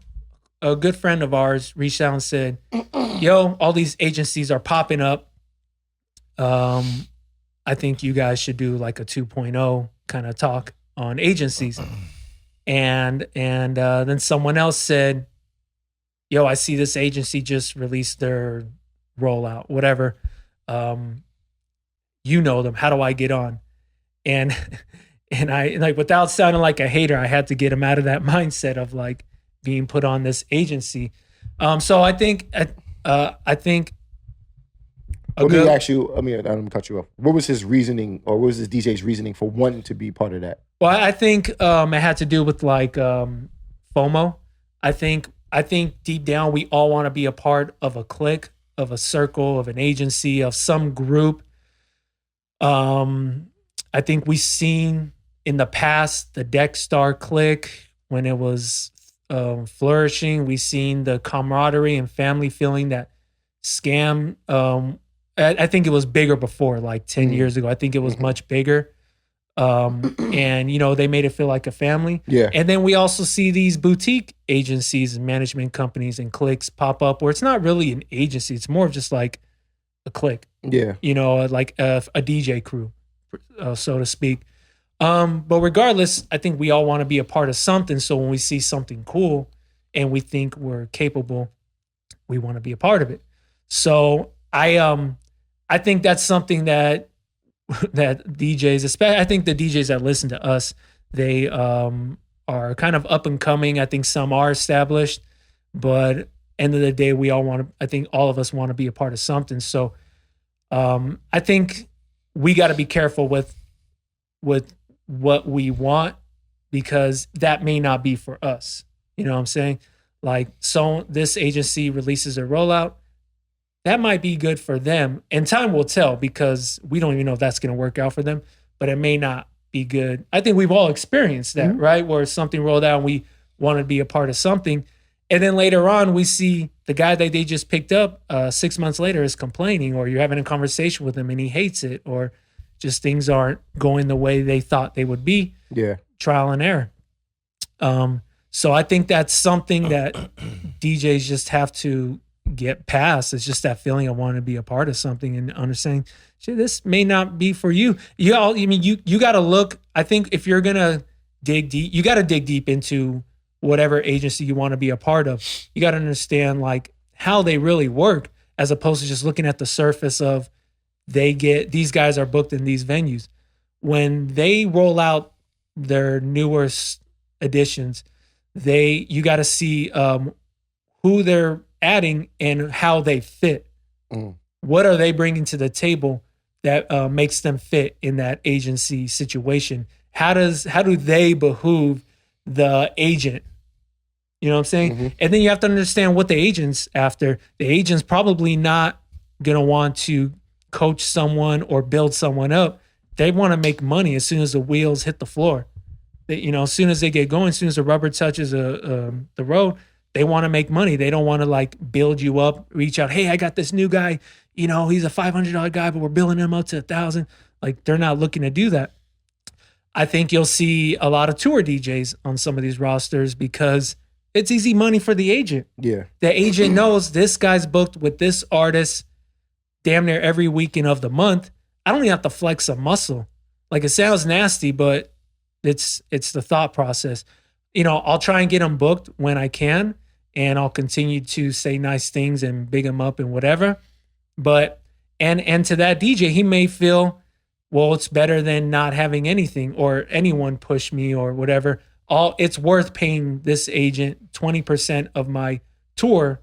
Speaker 1: a good friend of ours reached out and said, yo, all these agencies are popping up. I think you guys should do like a 2.0 kind of talk on agencies. And then someone else said, yo, I see this agency just released their rollout, whatever. You know them. How do I get on? And I, like, without sounding like a hater, I had to get him out of that mindset of like being put on this agency. So I think
Speaker 2: Let me ask you, I don't cut you off. What was his reasoning, or what was his DJ's reasoning for wanting to be part of that?
Speaker 1: Well, I think it had to do with like FOMO. I think deep down we all want to be a part of a clique, of a circle, of an agency, of some group. I think we've seen in the past the Deckstar clique when it was flourishing. We've seen the camaraderie and family feeling that Scam. I think it was bigger before, like 10 years ago. I think it was much bigger. And, they made it feel like a family.
Speaker 2: Yeah. And
Speaker 1: then we also see these boutique agencies and management companies and cliques pop up where it's not really an agency. It's more of just like a clique.
Speaker 2: Yeah.
Speaker 1: Like a DJ crew, so to speak. But regardless, I think we all want to be a part of something. So when we see something cool and we think we're capable, we want to be a part of it. So I think that's something that DJs, especially I think the DJs that listen to us, they are kind of up and coming. I think some are established, but end of the day, we all want to, I think all of us want to be a part of something. So I think we got to be careful with what we want, because that may not be for us. You know what I'm saying? Like, so this agency releases a rollout. That might be good for them. And time will tell, because we don't even know if that's going to work out for them, but it may not be good. I think we've all experienced that, right? Where something rolled out and we want to be a part of something. And then later on, we see the guy that they just picked up 6 months later is complaining, or you're having a conversation with him and he hates it, or just things aren't going the way they thought they would be.
Speaker 2: Yeah.
Speaker 1: Trial and error. So I think that's something that DJs just have to get past. It's just that feeling of wanting to be a part of something and understanding, shit, this may not be for you. You got to look. I think if you're gonna dig deep, you got to dig deep into whatever agency you want to be a part of. You got to understand like how they really work, as opposed to just looking at the surface of these guys are booked in these venues. When they roll out their newer editions, you got to see who they're adding and how they fit. What are they bringing to the table that makes them fit in that agency situation? How do they behoove the agent? You know what I'm saying? And then you have to understand what the agent's after. The agent's probably not going to want to coach someone or build someone up. They want to make money as soon as the wheels hit the floor. As soon as they get going, as soon as the rubber touches the road, they want to make money. They don't want to like build you up, reach out. Hey, I got this new guy. He's a $500 guy, but we're building him up to $1,000. Like they're not looking to do that. I think you'll see a lot of tour DJs on some of these rosters because it's easy money for the agent.
Speaker 2: Yeah.
Speaker 1: The agent knows this guy's booked with this artist damn near every weekend of the month. I don't even have to flex a muscle. Like it sounds nasty, but it's the thought process. I'll try and get them booked when I can, and I'll continue to say nice things and big them up and whatever. But and to that DJ, he may feel, well, it's better than not having anything or anyone push me or whatever. It's worth paying this agent 20% of my tour,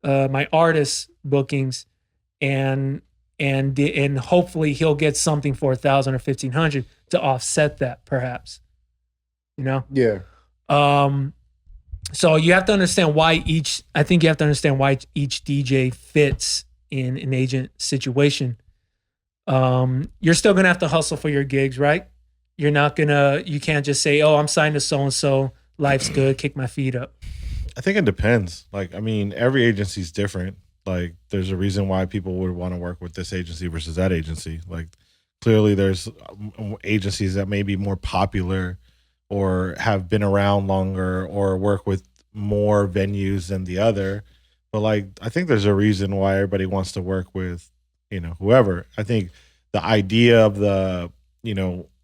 Speaker 1: my artist bookings, and hopefully he'll get something for $1,000 or $1,500 to offset that, perhaps.
Speaker 2: Yeah.
Speaker 1: So you have to understand why each DJ fits in an agent situation. You're still gonna have to hustle for your gigs, right? You can't just say, oh, I'm signed to so-and-so, life's good, kick my feet up.
Speaker 3: I think it depends. Like, I mean, every agency's different. Like, there's a reason why people would want to work with this agency versus that agency. Like, clearly there's agencies that may be more popular or have been around longer or work with more venues than the other. But like, I think there's a reason why everybody wants to work with, whoever. I think the idea of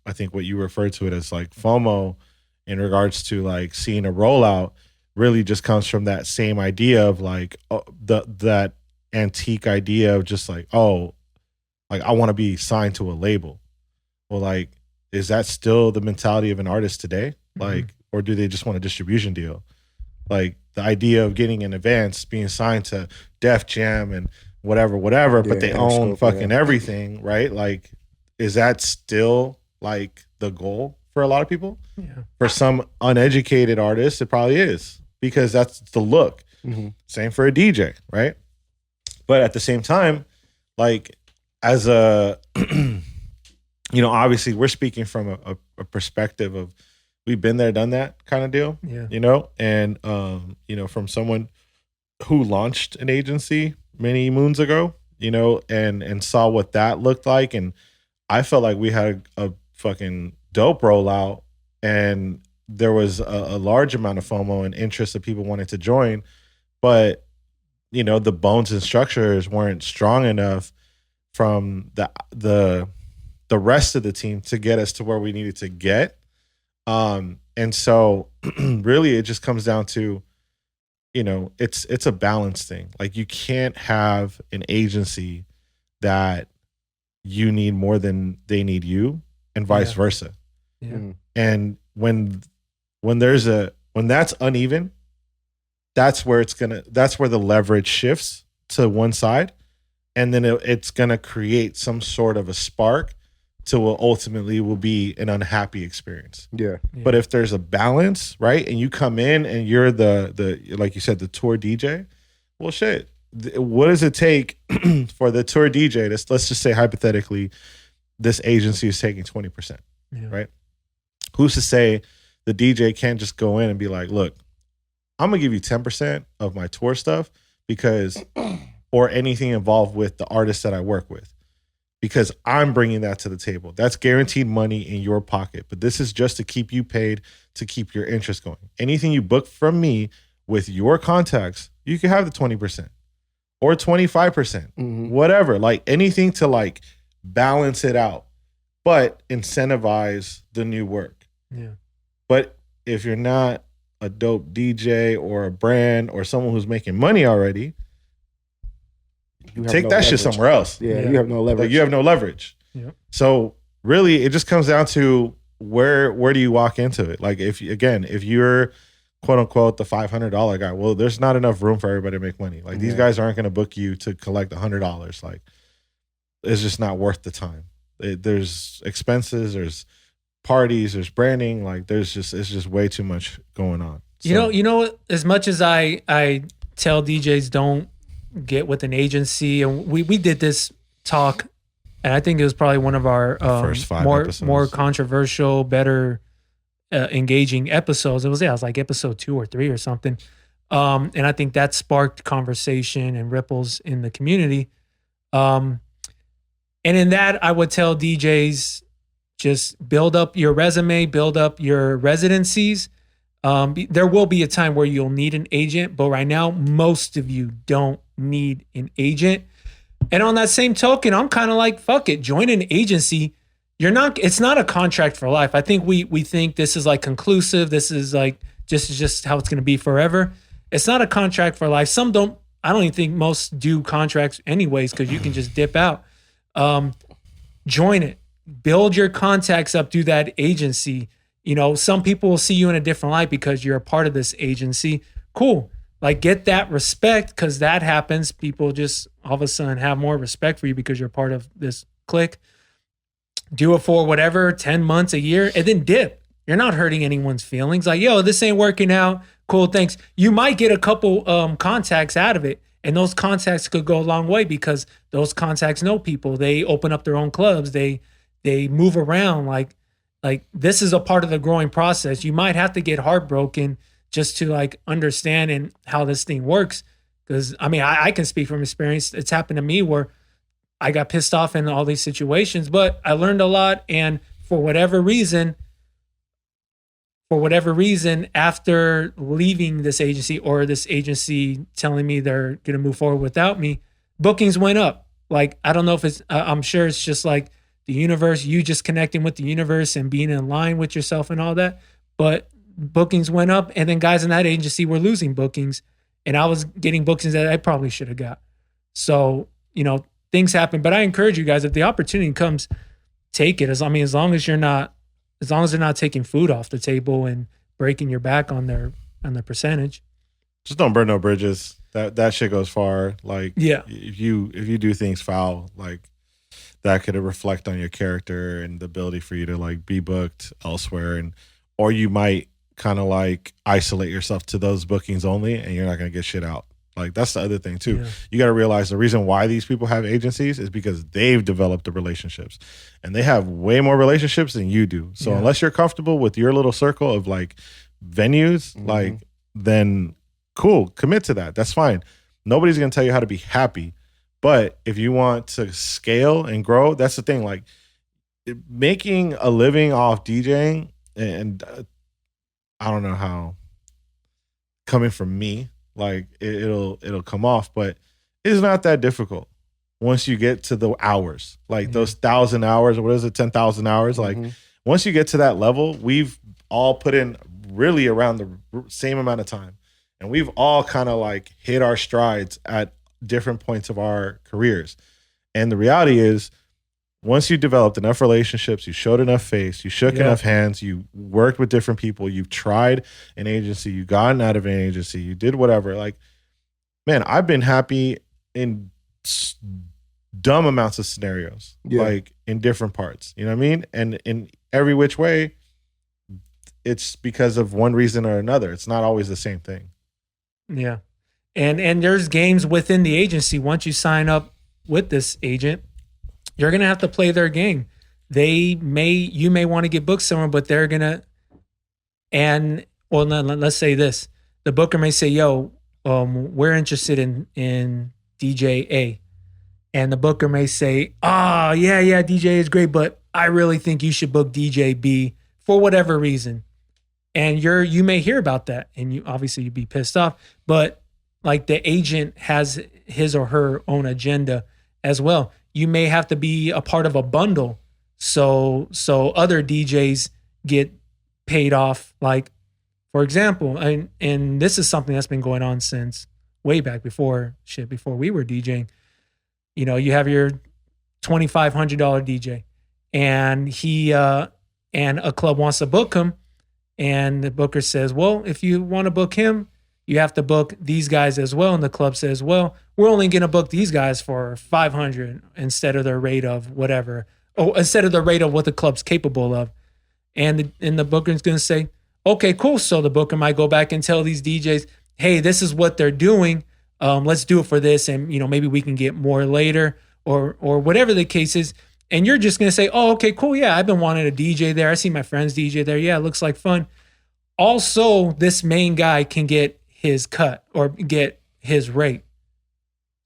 Speaker 3: I think what you referred to it as like FOMO in regards to like seeing a rollout really just comes from that same idea of like that antique idea of just like, oh, like I want to be signed to a label. Well, like, is that still the mentality of an artist today? Like, or do they just want a distribution deal? Like the idea of getting in advance, being signed to Def Jam and whatever, but they own fucking everything, right? Like, is that still like the goal for a lot of people?
Speaker 1: Yeah.
Speaker 3: For some uneducated artists, it probably is because that's the look. Same for a DJ, right? But at the same time, like as a, obviously we're speaking from a perspective of we've been there, done that kind of deal, and, from someone who launched an agency many moons ago, and saw what that looked like. And I felt like we had a fucking dope rollout and there was a large amount of FOMO and interest that people wanted to join, but the bones and structures weren't strong enough from the rest of the team to get us to where we needed to get. And so really it just comes down to, it's a balance thing. Like you can't have an agency that you need more than they need you and vice versa.
Speaker 1: Yeah.
Speaker 3: And when that's uneven, that's where the leverage shifts to one side. And then it's going to create some sort of a spark to what ultimately will be an unhappy experience.
Speaker 2: Yeah.
Speaker 3: But if there's a balance, right, and you come in and you're the like you said, the tour DJ, well, shit, what does it take for the tour DJ? Let's just say hypothetically, this agency is taking 20%, right? Who's to say the DJ can't just go in and be like, look, I'm gonna give you 10% of my tour stuff or anything involved with the artists that I work with, because I'm bringing that to the table. That's guaranteed money in your pocket, but this is just to keep you paid, to keep your interest going. Anything you book from me with your contacts, you can have the 20% or 25%, whatever, like anything to like balance it out, but incentivize the new work.
Speaker 1: Yeah.
Speaker 3: But if you're not a dope DJ or a brand or someone who's making money already, take that shit somewhere else.
Speaker 2: Yeah, you have no leverage.
Speaker 3: Like, you have no leverage.
Speaker 1: Yep.
Speaker 3: So really, it just comes down to where do you walk into it? Like, if you're quote unquote the $500 guy, well, there's not enough room for everybody to make money. Like, these guys aren't going to book you to collect $100. Like, it's just not worth the time. There's expenses, there's parties, there's branding. Like, it's just way too much going on. So,
Speaker 1: you know, as much as I tell DJs don't get with an agency, and we did this talk, and I think it was probably one of our
Speaker 3: first 5 episodes.
Speaker 1: more controversial, better engaging episodes. It was like episode 2 or 3 or something, and I think that sparked conversation and ripples in the community. And in that, I would tell DJs, just build up your resume, build up your residencies. There will be a time where you'll need an agent, but right now, most of you don't need an agent. And on that same token, I'm kind of like, fuck it, join an agency. It's not a contract for life. I think we think this is like conclusive. This is like just how it's going to be forever. It's not a contract for life. Some don't. I don't even think most do contracts anyways, because you can just dip out. Join it. Build your contacts up through that agency. You know, some people will see you in a different light because you're a part of this agency. Cool. Like, get that respect, because that happens. People just all of a sudden have more respect for you because you're part of this clique. Do it for whatever, 10 months, a year, and then dip. You're not hurting anyone's feelings. Like, yo, this ain't working out. Cool, thanks. You might get a couple contacts out of it. And those contacts could go a long way because those contacts know people. They open up their own clubs. They move around. Like this is a part of the growing process. You might have to get heartbroken just to like understand and how this thing works. Because I mean, I can speak from experience. It's happened to me where I got pissed off in all these situations, but I learned a lot. And for whatever reason, after leaving this agency, or this agency telling me they're going to move forward without me, bookings went up. Like, I don't know if it's, I'm sure it's just like the universe, you just connecting with the universe and being in line with yourself and all that. But bookings went up, and then guys in that agency were losing bookings, and I was getting bookings that I probably should have got. So, you know, things happen, but I encourage you guys, if the opportunity comes, take it. As long as they're not taking food off the table and breaking your back on their percentage.
Speaker 3: Just don't burn no bridges. That shit goes far. Like,
Speaker 1: yeah,
Speaker 3: if you do things foul, like, that could reflect on your character and the ability for you to like be booked elsewhere, or you might kind of like isolate yourself to those bookings only, and you're not gonna get shit out. Like, that's the other thing too. Yeah. You got to realize the reason why these people have agencies is because they've developed the relationships, and they have way more relationships than you do. So unless you're comfortable with your little circle of like venues, like, then cool, commit to that. That's fine. Nobody's going to tell you how to be happy. But if you want to scale and grow, that's the thing. Like, making a living off DJing, and I don't know how, coming from me, like, it'll come off, but it's not that difficult once you get to the hours, like those 1,000 hours, or what is it, 10,000 hours? Like, once you get to that level, we've all put in really around the same amount of time, and we've all kind of like hit our strides at different points of our careers. And the reality is, once you developed enough relationships, you showed enough face, you shook enough hands, you worked with different people, you've tried an agency, you've gotten out of an agency, you did whatever. Like, man, I've been happy in dumb amounts of scenarios, like in different parts, you know what I mean? And in every which way, it's because of one reason or another. It's not always the same thing.
Speaker 1: Yeah. And there's games within the agency. Once you sign up with this agent, you're going to have to play their game. You may want to get booked somewhere, but they're going to, let's say this. The booker may say, yo, we're interested in DJ A. And the booker may say, yeah, DJ is great, but I really think you should book DJ B for whatever reason. And you may hear about that, and you'd be pissed off, but like, the agent has his or her own agenda as well. You may have to be a part of a bundle, so other DJs get paid off like For example, and this is something that's been going on since way back before we were DJing. You know, you have your $2,500 DJ, and he and a club wants to book him, and the booker says, well, if you want to book him, you have to book these guys as well. And the club says, well, we're only going to book these guys for $500 instead of their rate of whatever, or instead of the rate of what the club's capable of. And the booker's going to say, okay, cool. So the booker might go back and tell these DJs, hey, this is what they're doing. Let's do it for this. And, you know, maybe we can get more later or whatever the case is. And you're just going to say, oh, okay, cool. Yeah, I've been wanting a DJ there. I see my friends DJ there. Yeah, it looks like fun. Also, this main guy can get his cut or get his rate.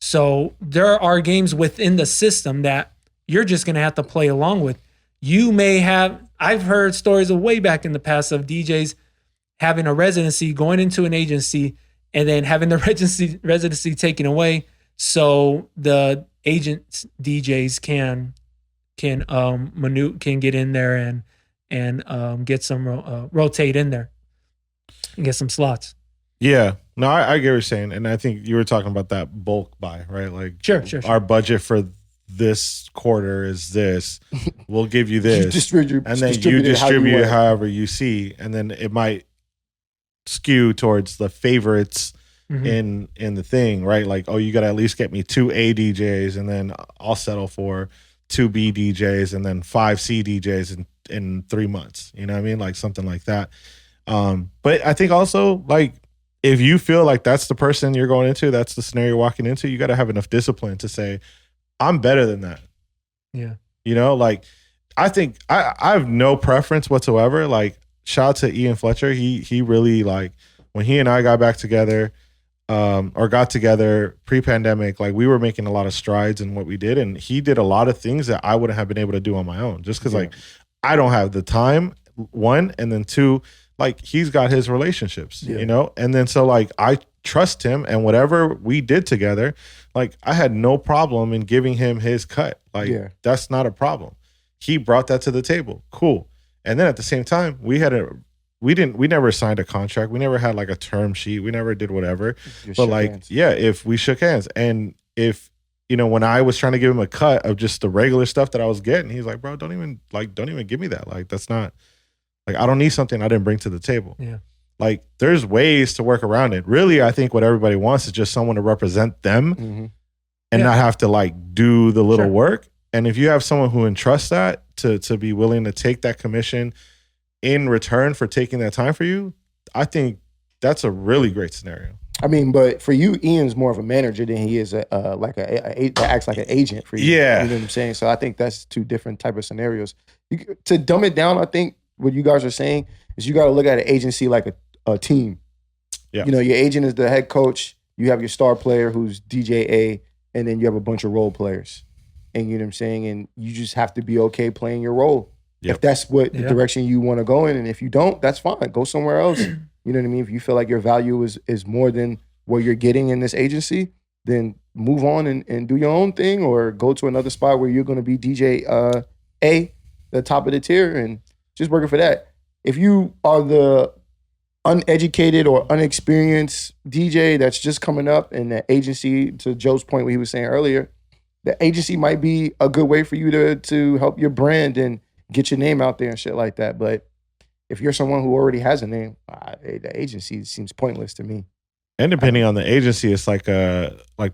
Speaker 1: So there are games within the system that you're just going to have to play along with. You may have, I've heard stories of way back in the past of DJs having a residency, going into an agency, and then having the residency taken away. So the agents DJs can get in there and get some rotate in there and get some slots.
Speaker 3: Yeah, no, I get what you're saying, and I think you were talking about that bulk buy, right? Like,
Speaker 1: sure.
Speaker 3: Our budget for this quarter is this. We'll give you this, and then you distribute it however you see, and then it might skew towards the favorites in the thing, right? Like, oh, you got to at least get me 2 A DJs, and then I'll settle for 2 B DJs, and then 5 C DJs in 3 months. You know what I mean? Like something like that. But I think also, like, if you feel like that's the person you're going into, that's the scenario you're walking into, you got to have enough discipline to say, I'm better than that.
Speaker 1: Yeah.
Speaker 3: You know, like, I think I have no preference whatsoever. Like, shout out to Ian Fletcher. He really, like, when he and I got back together, or got together pre-pandemic, like, we were making a lot of strides in what we did. And he did a lot of things that I wouldn't have been able to do on my own, just because like, I don't have the time, one, and then two, like, he's got his relationships, you know? And then so, like, I trust him, and whatever we did together, like, I had no problem in giving him his cut. Like, that's not a problem. He brought that to the table. Cool. And then at the same time, we never signed a contract. We never had like a term sheet. We never did whatever. But like, hands. If we shook hands, and if, you know, when I was trying to give him a cut of just the regular stuff that I was getting, he's like, bro, don't even give me that. Like, that's not, like, I don't need something I didn't bring to the table.
Speaker 1: Yeah.
Speaker 3: Like, there's ways to work around it. Really, I think what everybody wants is just someone to represent them and not have to like do the little work. And if you have someone who entrusts that to be willing to take that commission in return for taking that time for you, I think that's a really great scenario. I
Speaker 2: mean, but for you, Ian's more of a manager than he is that acts like an agent for you.
Speaker 3: Yeah.
Speaker 2: You know what I'm saying? So I think that's 2 different type of scenarios. To dumb it down, I think what you guys are saying is you got to look at an agency like a team. Yeah. You know, your agent is the head coach. You have your star player who's DJ A, and then you have a bunch of role players. And you know what I'm saying? And you just have to be okay playing your role. Yep. If that's what the direction you want to go in. And if you don't, that's fine. Go somewhere else. You know what I mean? If you feel like your value is more than what you're getting in this agency, then move on and do your own thing, or go to another spot where you're going to be DJ A, the top of the tier, and just working for that. If you are the uneducated or unexperienced DJ that's just coming up, and the agency, to Joe's point, what he was saying earlier, the agency might be a good way for you to help your brand and get your name out there and shit like that. But if you're someone who already has a name, the agency seems pointless to me.
Speaker 3: And depending on the agency, it's like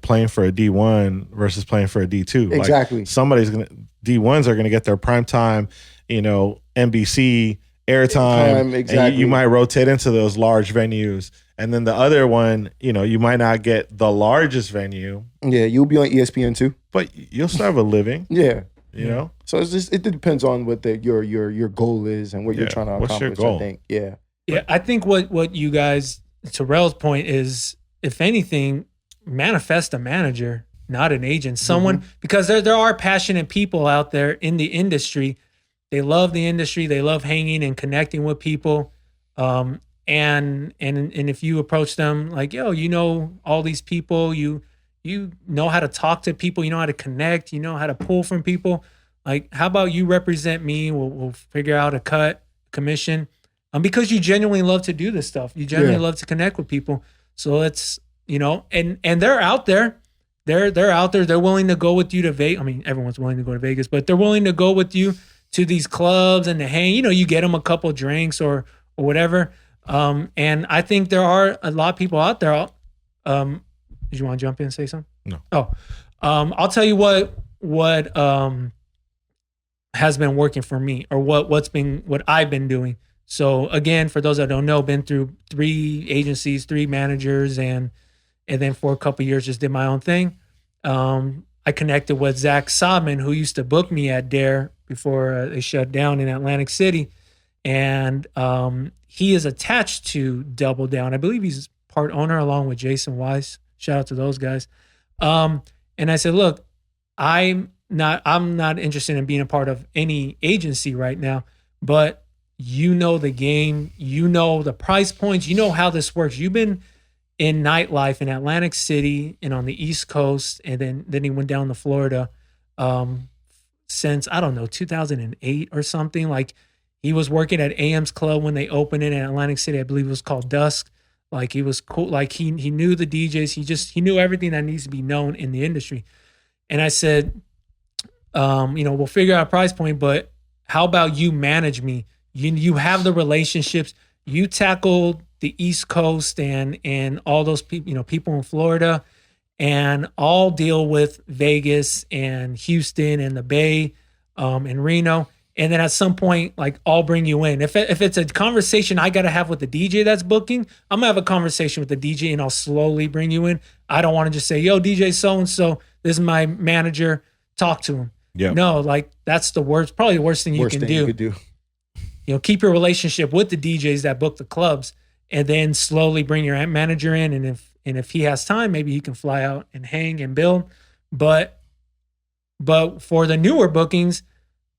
Speaker 3: playing for a D1 versus playing for a D2.
Speaker 2: Exactly.
Speaker 3: Like, D1s are gonna get their prime time, you know, NBC airtime. Exactly. And you might rotate into those large venues. And then the other one, you know, you might not get the largest venue.
Speaker 2: Yeah, you'll be on ESPN too.
Speaker 3: But you'll still have a living.
Speaker 2: Yeah.
Speaker 3: You know?
Speaker 2: So it's just, it depends on what your goal is and what you're trying to accomplish.
Speaker 3: What's your goal?
Speaker 2: I think. Yeah.
Speaker 1: Yeah, I think what you guys, Terrell's point is, if anything, manifest a manager, not an agent. Someone, because there are passionate people out there in the industry. They love the industry. They love hanging and connecting with people. And if you approach them like, yo, you know all these people, you know how to talk to people, you know how to connect, you know how to pull from people. Like, how about you represent me? We'll figure out a cut, commission, because you genuinely love to do this stuff. You genuinely love to connect with people. So it's, and they're out there. They're out there. They're willing to go with you to Vegas. I mean, everyone's willing to go to Vegas, but they're willing to go with you to these clubs and to hang. You get them a couple drinks or whatever. And I think there are a lot of people out there. Did you want to jump in and say something?
Speaker 3: No.
Speaker 1: Oh, I'll tell you what has been working for me, or what I've been doing. So again, for those that don't know, been through 3 agencies, 3 managers, and then for a couple of years just did my own thing. I connected with Zach Sobman, who used to book me at Dare before they shut down in Atlantic City. And he is attached to Double Down. I believe he's part owner along with Jason Weiss. Shout out to those guys. And I said, look, I'm not interested in being a part of any agency right now, but the game, the price points, how this works. You've been in nightlife in Atlantic City and on the East Coast, and then he went down to Florida since, I don't know, 2008 or something. Like, he was working at AM's Club when they opened it in Atlantic City. I believe it was called Dusk. Like, he was cool. Like, he knew the DJs. He knew everything that needs to be known in the industry. And I said, we'll figure out a price point, but how about you manage me? You have the relationships. You tackle the East Coast and all those people, people in Florida, and I'll deal with Vegas and Houston and the Bay and Reno. And then at some point, like, I'll bring you in. If it's a conversation I got to have with the DJ that's booking, I'm going to have a conversation with the DJ and I'll slowly bring you in. I don't want to just say, yo, DJ so-and-so, this is my manager, talk to him.
Speaker 3: Yeah.
Speaker 1: No, like, that's probably the worst thing you can do.
Speaker 2: You could do.
Speaker 1: Keep your relationship with the DJs that book the clubs, and then slowly bring your manager in. And if he has time, maybe he can fly out and hang and build. But for the newer bookings,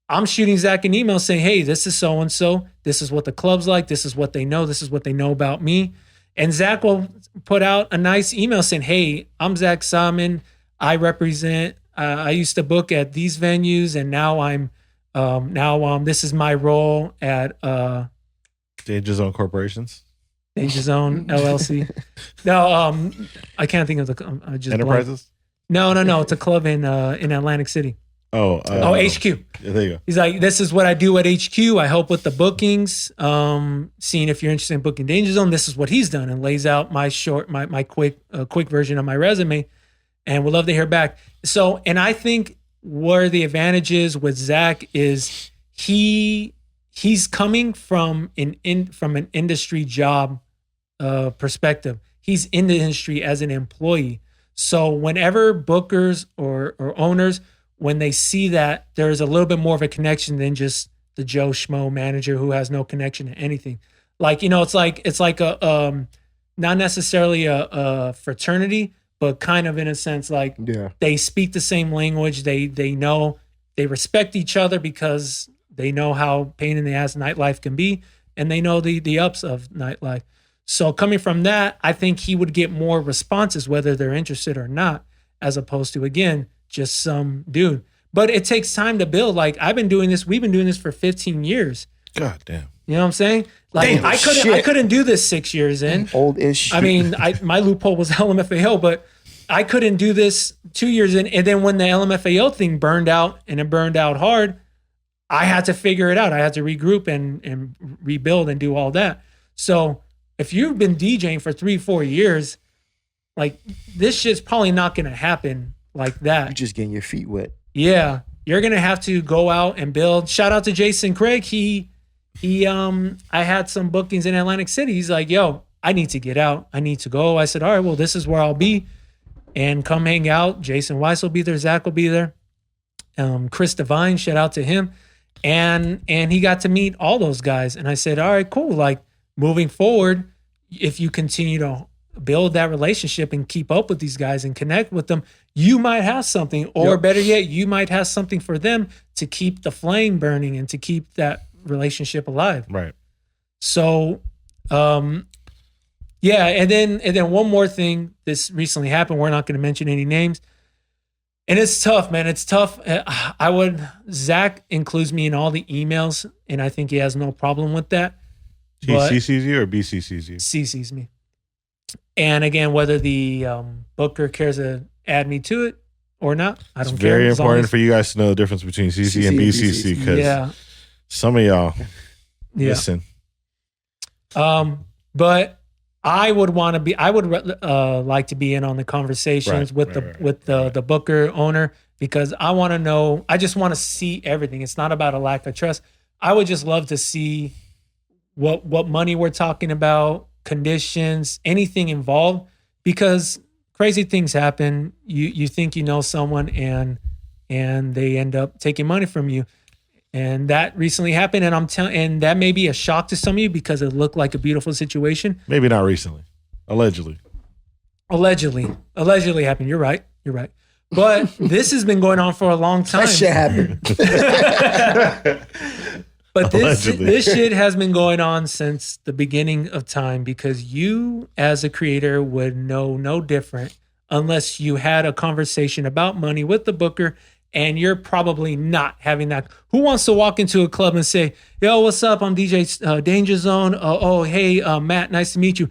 Speaker 1: I'm shooting Zach an email saying, hey, this is so-and-so. This is what the club's like. This is what they know. This is what they know about me. And Zach will put out a nice email saying, hey, I'm Zach Simon. I represent, I used to book at these venues, and now this is my role at
Speaker 3: Dainjazone Corporations.
Speaker 1: Dainjazone LLC. No, I can't think of the just
Speaker 3: Enterprises.
Speaker 1: No. It's a club in Atlantic City. HQ.
Speaker 3: Yeah, there you go.
Speaker 1: He's like, this is what I do at HQ. I help with the bookings. Seeing if you're interested in booking Dainjazone, this is what he's done, and lays out my quick version of my resume, and we'd love to hear back. So, and I think where the advantage is with Zach is he's coming from an industry job perspective. He's in the industry as an employee. So whenever bookers or owners, when they see that there's a little bit more of a connection than just the Joe Schmo manager who has no connection to anything. Like, it's like a not necessarily a fraternity, but kind of in a sense, like, they speak the same language. They know, they respect each other because they know how pain in the ass nightlife can be, and they know the ups of nightlife. So coming from that, I think he would get more responses, whether they're interested or not, as opposed to, again, just some dude. But it takes time to build. Like, we've been doing this for 15 years.
Speaker 3: God damn.
Speaker 1: You know what I'm saying? Like, damn, I couldn't do this 6 years in.
Speaker 2: Old-ish.
Speaker 1: I mean, my loophole was LMFAO, but I couldn't do this 2 years in. And then when the LMFAO thing burned out, and it burned out hard, I had to figure it out. I had to regroup and rebuild and do all that. So if you've been DJing for 3-4 years, like, this shit's probably not going to happen like that.
Speaker 2: You're just getting your feet wet.
Speaker 1: Yeah. You're going to have to go out and build. Shout out to Jason Craig. I had some bookings in Atlantic City. He's like, yo, I need to get out. I need to go. I said, all right, well, this is where I'll be, and come hang out. Jason Weiss will be there. Zach will be there. Chris Devine, shout out to him. And he got to meet all those guys. And I said, all right, cool. Like, moving forward, if you continue to build that relationship and keep up with these guys and connect with them, you might have something, or better yet, you might have something for them to keep the flame burning and to keep that relationship alive.
Speaker 3: Right.
Speaker 1: So, yeah. And then one more thing, this recently happened. We're not going to mention any names. And it's tough, man. It's tough. Zach includes me in all the emails, and I think he has no problem with that.
Speaker 3: He sees you or BC sees you?
Speaker 1: C sees me. And again, whether the booker cares to add me to it or not, I don't care.
Speaker 3: It's very important for you guys to know the difference between CC and BCC because some of y'all listen.
Speaker 1: But I would want to be. I would like to be in on the conversations with the booker owner because I want to know. I just want to see everything. It's not about a lack of trust. I would just love to see what money we're talking about, conditions, anything involved, because crazy things happen. You think you know someone and they end up taking money from you. And that recently happened, and and that may be a shock to some of you because it looked like a beautiful situation.
Speaker 3: Maybe not recently. Allegedly happened. You're right. But this has been going on for a long time.
Speaker 2: That shit happened.
Speaker 1: But this shit has been going on since the beginning of time because you, as a creator, would know no different unless you had a conversation about money with the booker. And you're probably not having that. Who wants to walk into a club and say, yo, what's up? I'm DJ Dainjazone. Hey, Matt, nice to meet you.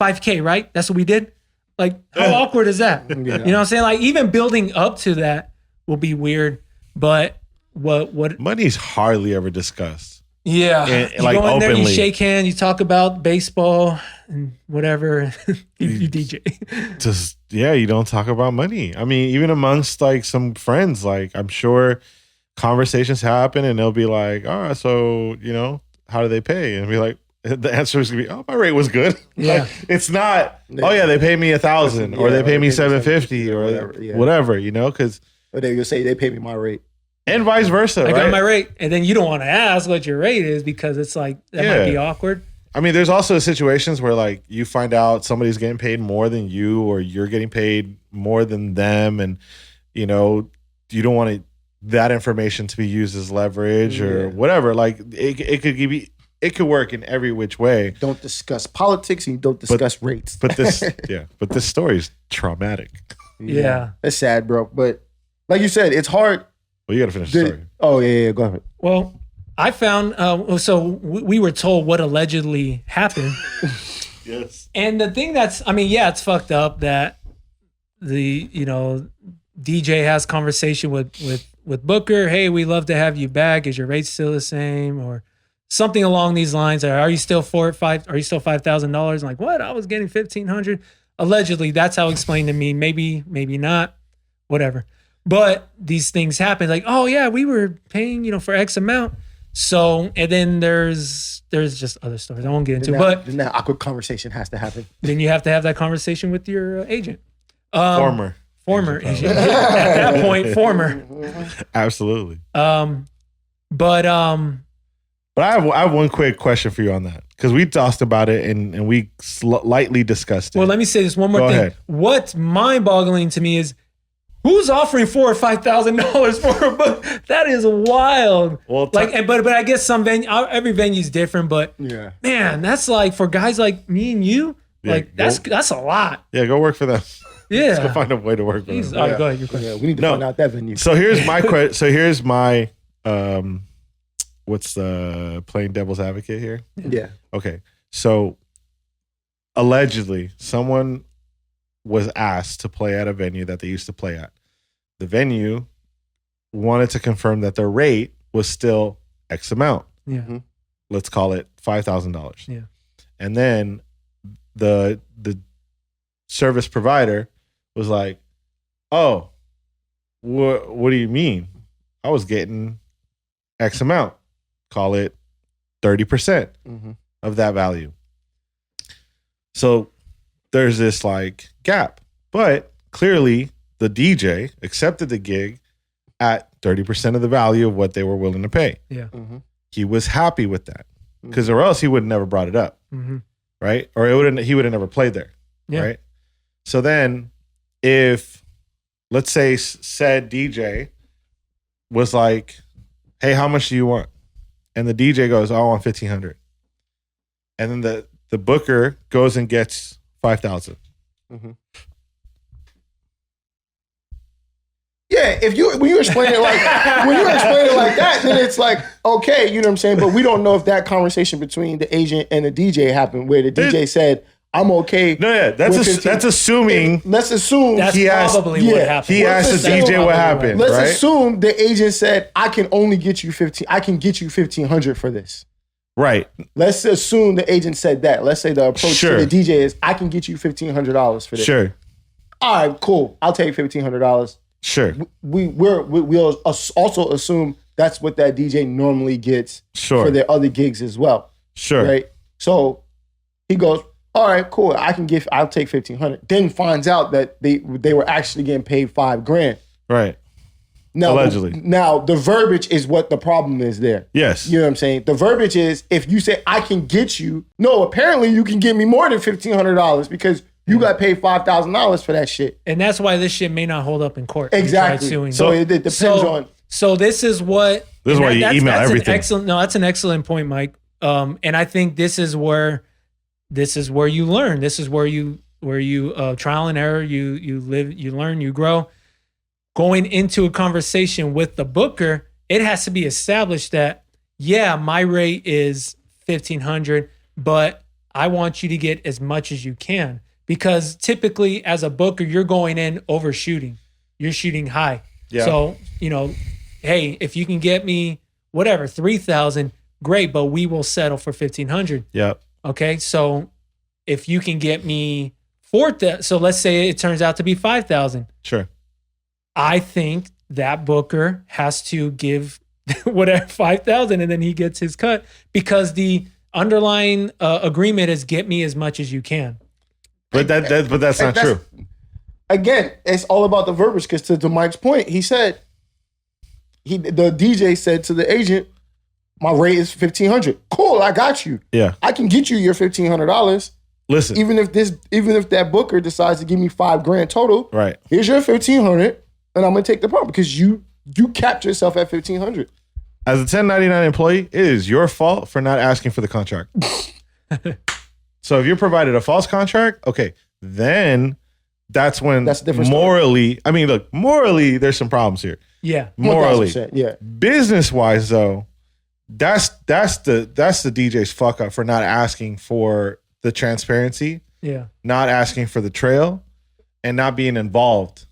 Speaker 1: $5K, right? That's what we did? Like, how awkward is that? Yeah. You know what I'm saying? Like, even building up to that will be weird. But what
Speaker 3: money's hardly ever discussed.
Speaker 1: Yeah.
Speaker 3: And,
Speaker 1: you
Speaker 3: like,
Speaker 1: go in there,
Speaker 3: openly.
Speaker 1: you shake hands, you talk about baseball and whatever. you DJ.
Speaker 3: Just, you don't talk about money. I mean, even amongst like some friends, like I'm sure conversations happen and they'll be like, all right, so, how do they pay? And be like, the answer is gonna be, oh, my rate was good.
Speaker 1: Yeah.
Speaker 3: Like, it's not, they pay me $1,000 or they pay me $750 or whatever, because.
Speaker 2: Or they will say they pay me my rate.
Speaker 3: And vice versa.
Speaker 1: I got my rate. And then you don't want to ask what your rate is because it's like, that might be awkward.
Speaker 3: I mean, there's also situations where like you find out somebody's getting paid more than you or you're getting paid more than them. And, you don't want that information to be used as leverage or whatever. Like it could work in every which way.
Speaker 2: Don't discuss politics and you don't discuss rates.
Speaker 3: But this story is traumatic.
Speaker 1: Yeah.
Speaker 2: It's sad, bro. But like you said, it's hard.
Speaker 3: Well, you got to finish the story.
Speaker 2: Oh, yeah, go ahead.
Speaker 1: Well, I found, we were told what allegedly happened.
Speaker 3: Yes.
Speaker 1: And the thing it's fucked up that the, DJ has conversation with Booker. Hey, we love to have you back. Is your rate still the same? Or something along these lines. Are you still $5,000? I'm like, what? I was getting $1,500. Allegedly, that's how it explained to me. Maybe not. Whatever. But these things happen. Like, oh yeah, we were paying, for X amount. So, and then there's just other stories I won't get into.
Speaker 2: Then that awkward conversation has to happen.
Speaker 1: Then you have to have that conversation with your agent.
Speaker 3: Former
Speaker 1: agent. At that point, former.
Speaker 3: Absolutely.
Speaker 1: But
Speaker 3: I have one quick question for you on that because we talked about it and we lightly discussed it.
Speaker 1: Well, let me say this one more thing.
Speaker 3: Ahead.
Speaker 1: What's mind-boggling to me is who's offering $4,000 or $5,000 for a book? That is wild. Well, but I guess every venue is different. But man, that's like for guys like me and you. That's a lot.
Speaker 3: Yeah, go work for them.
Speaker 1: Yeah,
Speaker 3: let's go find a way to work for them.
Speaker 1: All right, go ahead.
Speaker 2: Yeah, we need to find out that venue.
Speaker 3: So here's my question. So here's my what's the playing devil's advocate here?
Speaker 2: Yeah.
Speaker 3: Okay. So allegedly, someone was asked to play at a venue that they used to play at. The venue wanted to confirm that their rate was still X amount.
Speaker 1: Yeah.
Speaker 2: Mm-hmm.
Speaker 3: Let's call it $5,000.
Speaker 1: Yeah.
Speaker 3: And then the service provider was like, oh, what do you mean? I was getting X amount. Call it 30% of that value. So there's this like gap, but clearly the DJ accepted the gig at 30% of the value of what they were willing to pay.
Speaker 1: Yeah.
Speaker 2: Mm-hmm.
Speaker 3: He was happy with that because or else he would have never brought it up.
Speaker 1: Mm-hmm.
Speaker 3: Right. Or he would have never played there.
Speaker 1: Yeah.
Speaker 3: Right. So then if let's say said DJ was like, hey, how much do you want? And the DJ goes, oh, I want $1,500. And then the booker goes and gets $5,000.
Speaker 2: Mm-hmm. Yeah, when you explain it like that, then it's like, okay, you know what I'm saying? But we don't know if that conversation between the agent and the DJ happened where the DJ said, I'm okay.
Speaker 3: No, yeah, that's assuming.
Speaker 2: Let's assume
Speaker 1: that's probably what happened.
Speaker 3: He asked the DJ what happened.
Speaker 2: Let's assume the agent said, I can only get you 15. I can get you 1,500 for this.
Speaker 3: Right.
Speaker 2: Let's assume the agent said that. Let's say the approach to the DJ is, I can get you $1,500 for this.
Speaker 3: Sure.
Speaker 2: All right, cool. I'll take $1,500.
Speaker 3: Sure.
Speaker 2: We'll also assume that's what that DJ normally gets for their other gigs as well.
Speaker 3: Sure.
Speaker 2: Right. So he goes, all right, cool. I'll take $1,500. Then finds out that they were actually getting paid $5,000.
Speaker 3: Right.
Speaker 2: Now,
Speaker 3: allegedly.
Speaker 2: Now the verbiage is what the problem is there.
Speaker 3: Yes.
Speaker 2: You know what I'm saying? The verbiage is if you say I can get you, no, apparently you can get me more than $1,500 because you got paid $5,000 for that shit.
Speaker 1: And that's why this shit may not hold up in court.
Speaker 2: Exactly. So it depends on.
Speaker 1: So this is why you email
Speaker 3: everything.
Speaker 1: That's an excellent point, Mike. And I think this is where you learn. This is where you trial and error. You live, you learn, you grow. Going into a conversation with the booker, it has to be established that my rate is $1,500, but I want you to get as much as you can. Because typically, as a booker, you're going in overshooting. You're shooting high. Yeah. So, hey, if you can get me whatever, 3,000, great, but we will settle for 1,500.
Speaker 3: Yeah.
Speaker 1: Okay. So if you can get me 4,000, so let's say it turns out to be 5,000.
Speaker 3: Sure.
Speaker 1: I think that booker has to give whatever 5,000 and then he gets his cut because the underlying agreement is get me as much as you can.
Speaker 3: But that's not true.
Speaker 2: Again, it's all about the verbiage because to Mike's point, he said, the DJ said to the agent, my rate is $1,500. Cool, I got you.
Speaker 3: Yeah.
Speaker 2: I can get you your $1,500.
Speaker 3: Listen.
Speaker 2: Even if that booker decides to give me $5,000 total,
Speaker 3: right.
Speaker 2: Here's your $1,500, and I'm gonna take the problem because you capped yourself at $1,500.
Speaker 3: As a 1099 employee, it is your fault for not asking for the contract. So if you provided a false contract, okay, then that's when morally, I mean, look, morally, there's some problems here.
Speaker 1: Yeah.
Speaker 2: Morally. Yeah.
Speaker 3: Business-wise, though, that's the DJ's fuck up for not asking for the transparency.
Speaker 1: Yeah.
Speaker 3: Not asking for the trail and not being involved.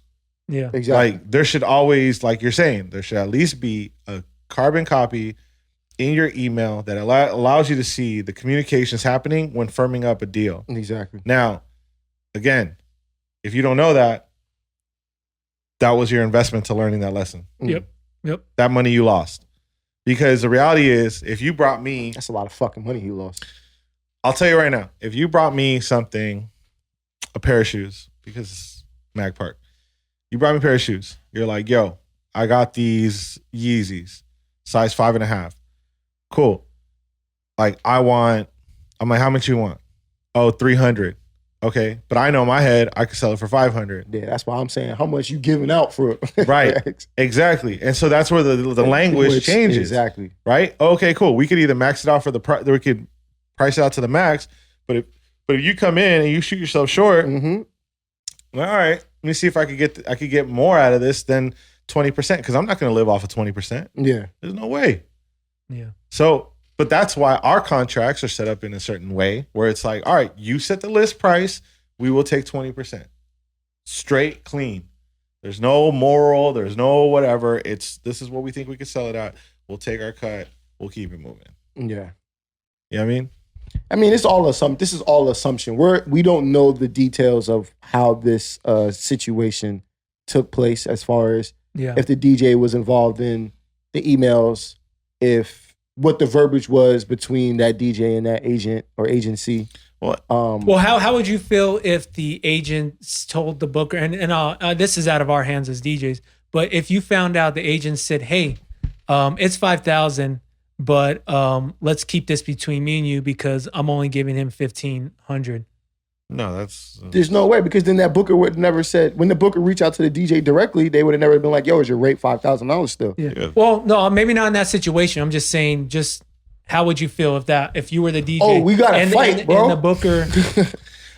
Speaker 1: Yeah.
Speaker 2: Exactly.
Speaker 3: Like there should always, like you're saying, there should at least be a carbon copy in your email that allows you to see the communications happening when firming up a deal.
Speaker 2: Exactly.
Speaker 3: Now, again, if you don't know that was your investment to learning that lesson.
Speaker 1: Yep.
Speaker 3: That money you lost. Because the reality is, if you brought me...
Speaker 2: That's a lot of fucking money you lost.
Speaker 3: I'll tell you right now, if you brought me something, a pair of shoes, because it's Mag Park, you brought me a pair of shoes. You're like, yo, I got these Yeezys, size 5.5. Cool. Like, I'm like, how much you want? Oh, 300. Okay. But I know in my head, I could sell it for 500.
Speaker 2: Yeah, that's why I'm saying how much you giving out for it.
Speaker 3: Right. Exactly. And so that's where the language changes.
Speaker 2: Exactly.
Speaker 3: Right? Okay, cool. We could either max it out for the price, we could price it out to the max. But if you come in and you shoot yourself short, all right, let me see if I could get more out of this than 20%, because I'm not going to live off of 20%.
Speaker 2: Yeah.
Speaker 3: There's no way.
Speaker 1: Yeah.
Speaker 3: So, but that's why our contracts are set up in a certain way where it's like, all right, you set the list price, we will take 20%. Straight, clean. There's no moral, there's no whatever. This is what we think we could sell it at. We'll take our cut. We'll keep it moving.
Speaker 2: Yeah.
Speaker 3: You know what I mean?
Speaker 2: I mean, this is all assumption. We don't know the details of how this situation took place as far as if the DJ was involved in the emails, if what the verbiage was between that DJ and that agent or agency.
Speaker 3: What?
Speaker 1: Well, how would you feel if the agents told the booker, and this is out of our hands as DJs, but if you found out the agent said, hey, it's 5,000, but let's keep this between me and you because I'm only giving him 1,500.
Speaker 3: No,
Speaker 2: there's no way, because then that booker would never said, when the booker reached out to the DJ directly, they would have never been like, yo, is your rate $5,000 still?
Speaker 1: Yeah. Well, no, maybe not in that situation. I'm just saying, how would you feel if you were the DJ?
Speaker 2: Oh, we got to fight, bro.
Speaker 1: And the booker.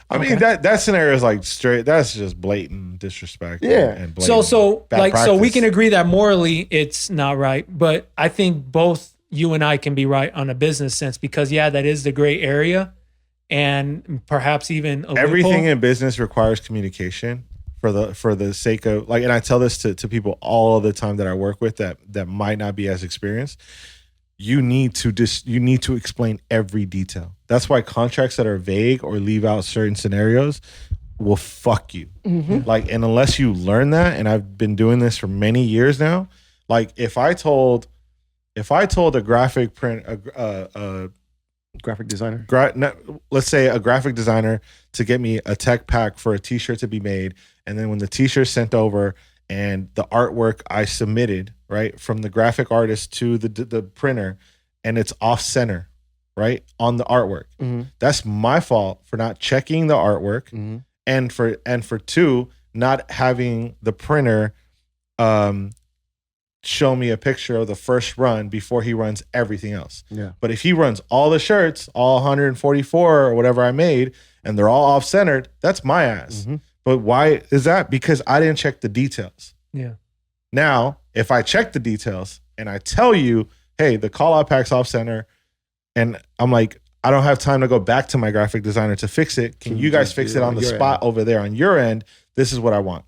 Speaker 3: I mean that scenario is like straight. That's just blatant disrespect.
Speaker 2: Yeah.
Speaker 3: And blatant
Speaker 1: So
Speaker 3: bad
Speaker 1: like, so we
Speaker 3: practice.
Speaker 1: can agree that morally it's not right, but I think both you and I can be right on a business sense because that is the gray area, and perhaps even
Speaker 3: everything in business requires communication for the sake of like. And I tell this to people all the time that I work with that might not be as experienced. You need to explain every detail. That's why contracts that are vague or leave out certain scenarios will fuck you. Like, and unless you learn that, and I've been doing this for many years now, like if I told a graphic
Speaker 2: designer,
Speaker 3: let's say a graphic designer to get me a tech pack for a t-shirt to be made, and then when the t-shirt's sent over and the artwork I submitted, right, from the graphic artist to the printer, and it's off center, right, on the artwork. That's my fault for not checking the artwork, and for two, not having the printer show me a picture of the first run before he runs everything else.
Speaker 2: Yeah.
Speaker 3: But if he runs all the shirts, all 144 or whatever I made, and they're all off centered, that's my ass. But why is that? Because I didn't check the details.
Speaker 1: Yeah.
Speaker 3: Now, if I check the details and I tell you, hey, the call out pack's off center, and I'm like, I don't have time to go back to my graphic designer to fix it. Can you guys fix it on the spot over there on your end? This is what I want.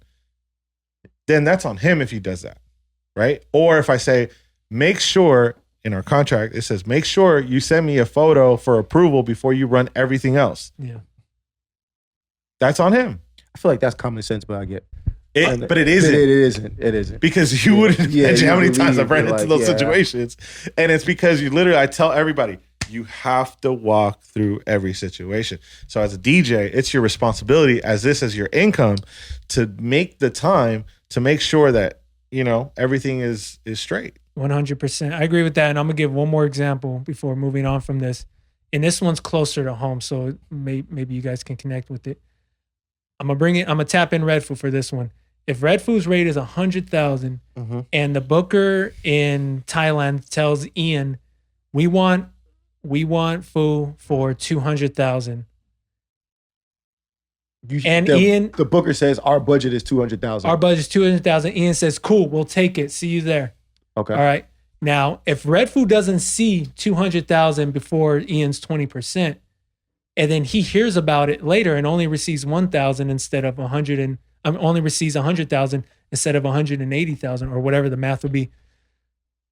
Speaker 3: Then that's on him if he does that, right? Or if I say, make sure in our contract, it says, make sure you send me a photo for approval before you run everything else.
Speaker 1: Yeah.
Speaker 3: That's on him.
Speaker 2: I feel like that's common sense, but I get
Speaker 3: it. But it isn't.
Speaker 2: It isn't.
Speaker 3: Because you wouldn't imagine how many times I've ran into those situations. And it's because I tell everybody, you have to walk through every situation. So as a DJ, it's your responsibility as your income to make the time to make sure that, everything is straight.
Speaker 1: 100%. I agree with that. And I'm going to give one more example before moving on from this. And this one's closer to home, so maybe you guys can connect with it. I'm going to tap in Redfoo for this one. If Redfoo's rate is 100,000 and the booker in Thailand tells Ian, we want Foo for 200,000. Ian,
Speaker 2: the booker says our budget is 200,000.
Speaker 1: Our budget is 200,000. Ian says, cool, we'll take it. See you there.
Speaker 2: Okay.
Speaker 1: All right. Now, if Redfoo doesn't see 200,000 before Ian's 20%, and then he hears about it later and only receives 1,000 instead of 100, and only receives 100,000 instead of 180,000 or whatever the math would be,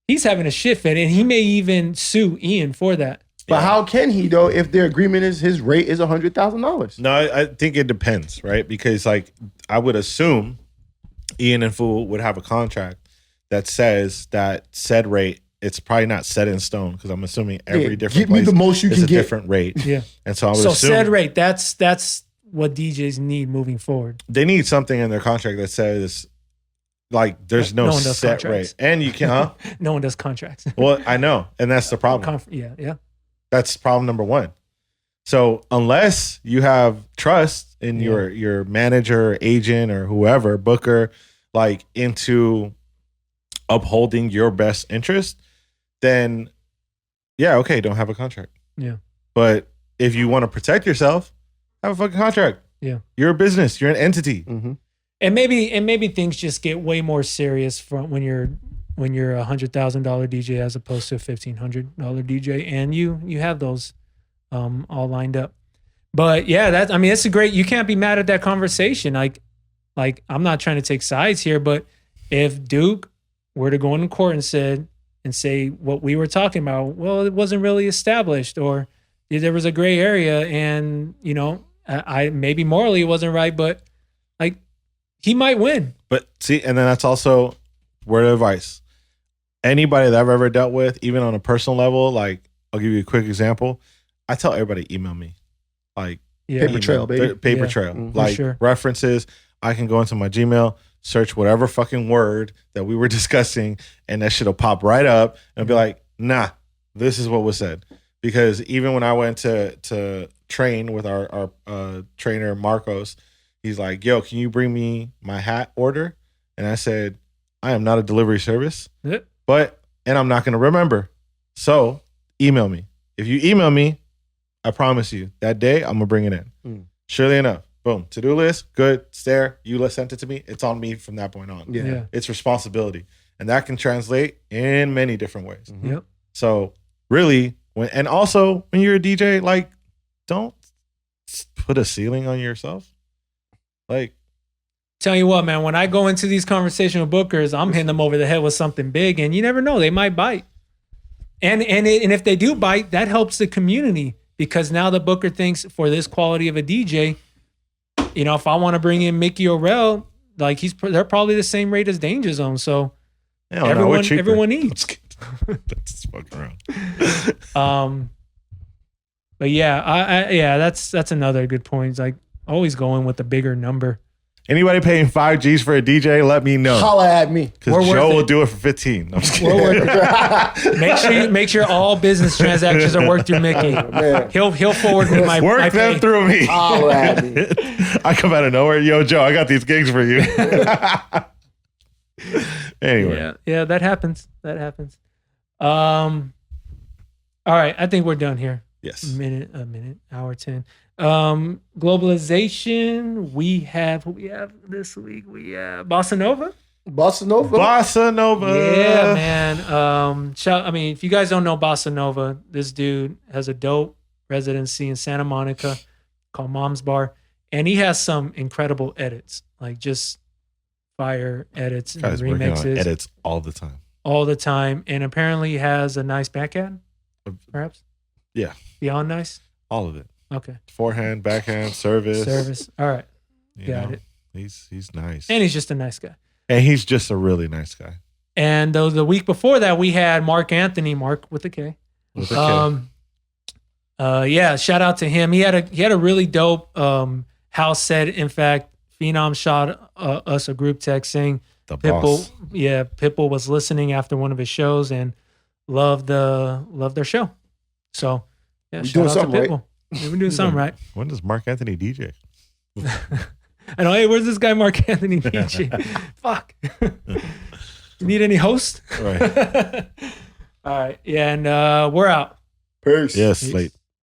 Speaker 1: he's having a shit fit, and he may even sue Ian for that.
Speaker 2: But how can he though if their agreement is his rate is $100,000?
Speaker 3: No, I think it depends, right? Because I would assume Ian and Foo would have a contract that says that said rate, it's probably not set in stone because I'm assuming every different place
Speaker 2: the most you
Speaker 3: is
Speaker 2: can
Speaker 3: a
Speaker 2: get.
Speaker 3: different rate.
Speaker 1: Yeah.
Speaker 3: And so I would assume
Speaker 1: said rate, that's what DJs need moving forward.
Speaker 3: They need something in their contract that says there's no set rate. And you can
Speaker 1: No one does contracts.
Speaker 3: Well, I know. And that's the problem.
Speaker 1: Yeah.
Speaker 3: That's problem number one. So unless you have trust in your manager, agent, or whoever, booker, into upholding your best interest, then don't have a contract.
Speaker 1: Yeah.
Speaker 3: But if you want to protect yourself, have a fucking contract.
Speaker 1: Yeah.
Speaker 3: You're a business. You're an entity.
Speaker 2: Mm-hmm.
Speaker 1: And maybe things just get way more serious from when you're a $100,000 DJ as opposed to a $1,500 DJ, and you have those all lined up. But yeah, it's a great. You can't be mad at that conversation. Like I'm not trying to take sides here, but if Duke were to go into court and say what we were talking about, well, it wasn't really established, or there was a gray area, and I maybe morally it wasn't right, but he might win.
Speaker 3: But see, and then that's also word of advice. Anybody that I've ever dealt with, even on a personal level, I'll give you a quick example. I tell everybody, email me.
Speaker 2: Paper trail, baby.
Speaker 3: Paper trail.
Speaker 1: Mm-hmm. Sure.
Speaker 3: References. I can go into my Gmail, search whatever fucking word that we were discussing, and that shit'll pop right up and be like, nah, this is what was said. Because even when I went to train with our trainer, Marcos, he's like, yo, can you bring me my hat order? And I said, I am not a delivery service, and I'm not going to remember. So email me. If you email me, I promise you that day I'm going to bring it in. Surely enough, boom, to-do list, good, stare, you sent it to me, it's on me from that point on.
Speaker 2: Yeah.
Speaker 3: It's responsibility. And that can translate in many different ways.
Speaker 2: Mm-hmm.
Speaker 1: Yep.
Speaker 3: So really, when you're a DJ, like, don't put a ceiling on yourself. Like,
Speaker 1: tell you what, man, when I go into these conversational bookers, I'm hitting them over the head with something big, and you never know, they might bite. And if they do bite, that helps the community, because now the booker thinks for this quality of a DJ, you know, if I want to bring in Miki or Rel, like they're probably the same rate as Dainjazone. So everyone eats.
Speaker 3: That's fucking around.
Speaker 1: But yeah, that's another good point. It's like always going with the bigger number.
Speaker 3: Anybody paying 5 G's for a DJ, let me know.
Speaker 2: Holla at me.
Speaker 3: Because Joe will do it for 15. No, I'm just kidding.
Speaker 1: Make sure all business transactions are worked through Miki. He'll forward me my
Speaker 3: Work them
Speaker 1: pay.
Speaker 3: through me.
Speaker 2: Holla at me.
Speaker 3: I come out of nowhere. Yo, Joe, I got these gigs for you. Anyway.
Speaker 1: Yeah, that happens. All right, I think we're done here.
Speaker 3: Yes.
Speaker 1: A minute, hour 10. Globalization. We have this week. We have Bossa Nova.
Speaker 2: Bossa Nova.
Speaker 1: Yeah, man. If you guys don't know Bossa Nova, this dude has a dope residency in Santa Monica called Mom's Bar, and he has some incredible edits, like just fire edits and remixes.
Speaker 3: Edits all the time.
Speaker 1: And apparently he has a nice backhand, perhaps.
Speaker 3: Yeah.
Speaker 1: Beyond nice.
Speaker 3: All of it.
Speaker 1: Okay.
Speaker 3: Forehand, backhand, service.
Speaker 1: All right.
Speaker 3: Got
Speaker 1: it.
Speaker 3: He's nice.
Speaker 1: And he's just a nice guy.
Speaker 3: And he's just a really nice guy.
Speaker 1: And the week before that, we had Mark with a K.
Speaker 3: With a K.
Speaker 1: Shout out to him. He had a really dope house set. In fact, Phenom shot us a group text saying Pitbull was listening after one of his shows and loved their show. So yeah, shout out to Pitbull. Right? We're doing something right.
Speaker 3: When does Mark Anthony DJ?
Speaker 1: I know. Hey, where's this guy Mark Anthony DJ? Fuck. You need any host?
Speaker 3: Right.
Speaker 1: All right. Yeah, and we're out.
Speaker 2: Peace.
Speaker 3: Yes, late.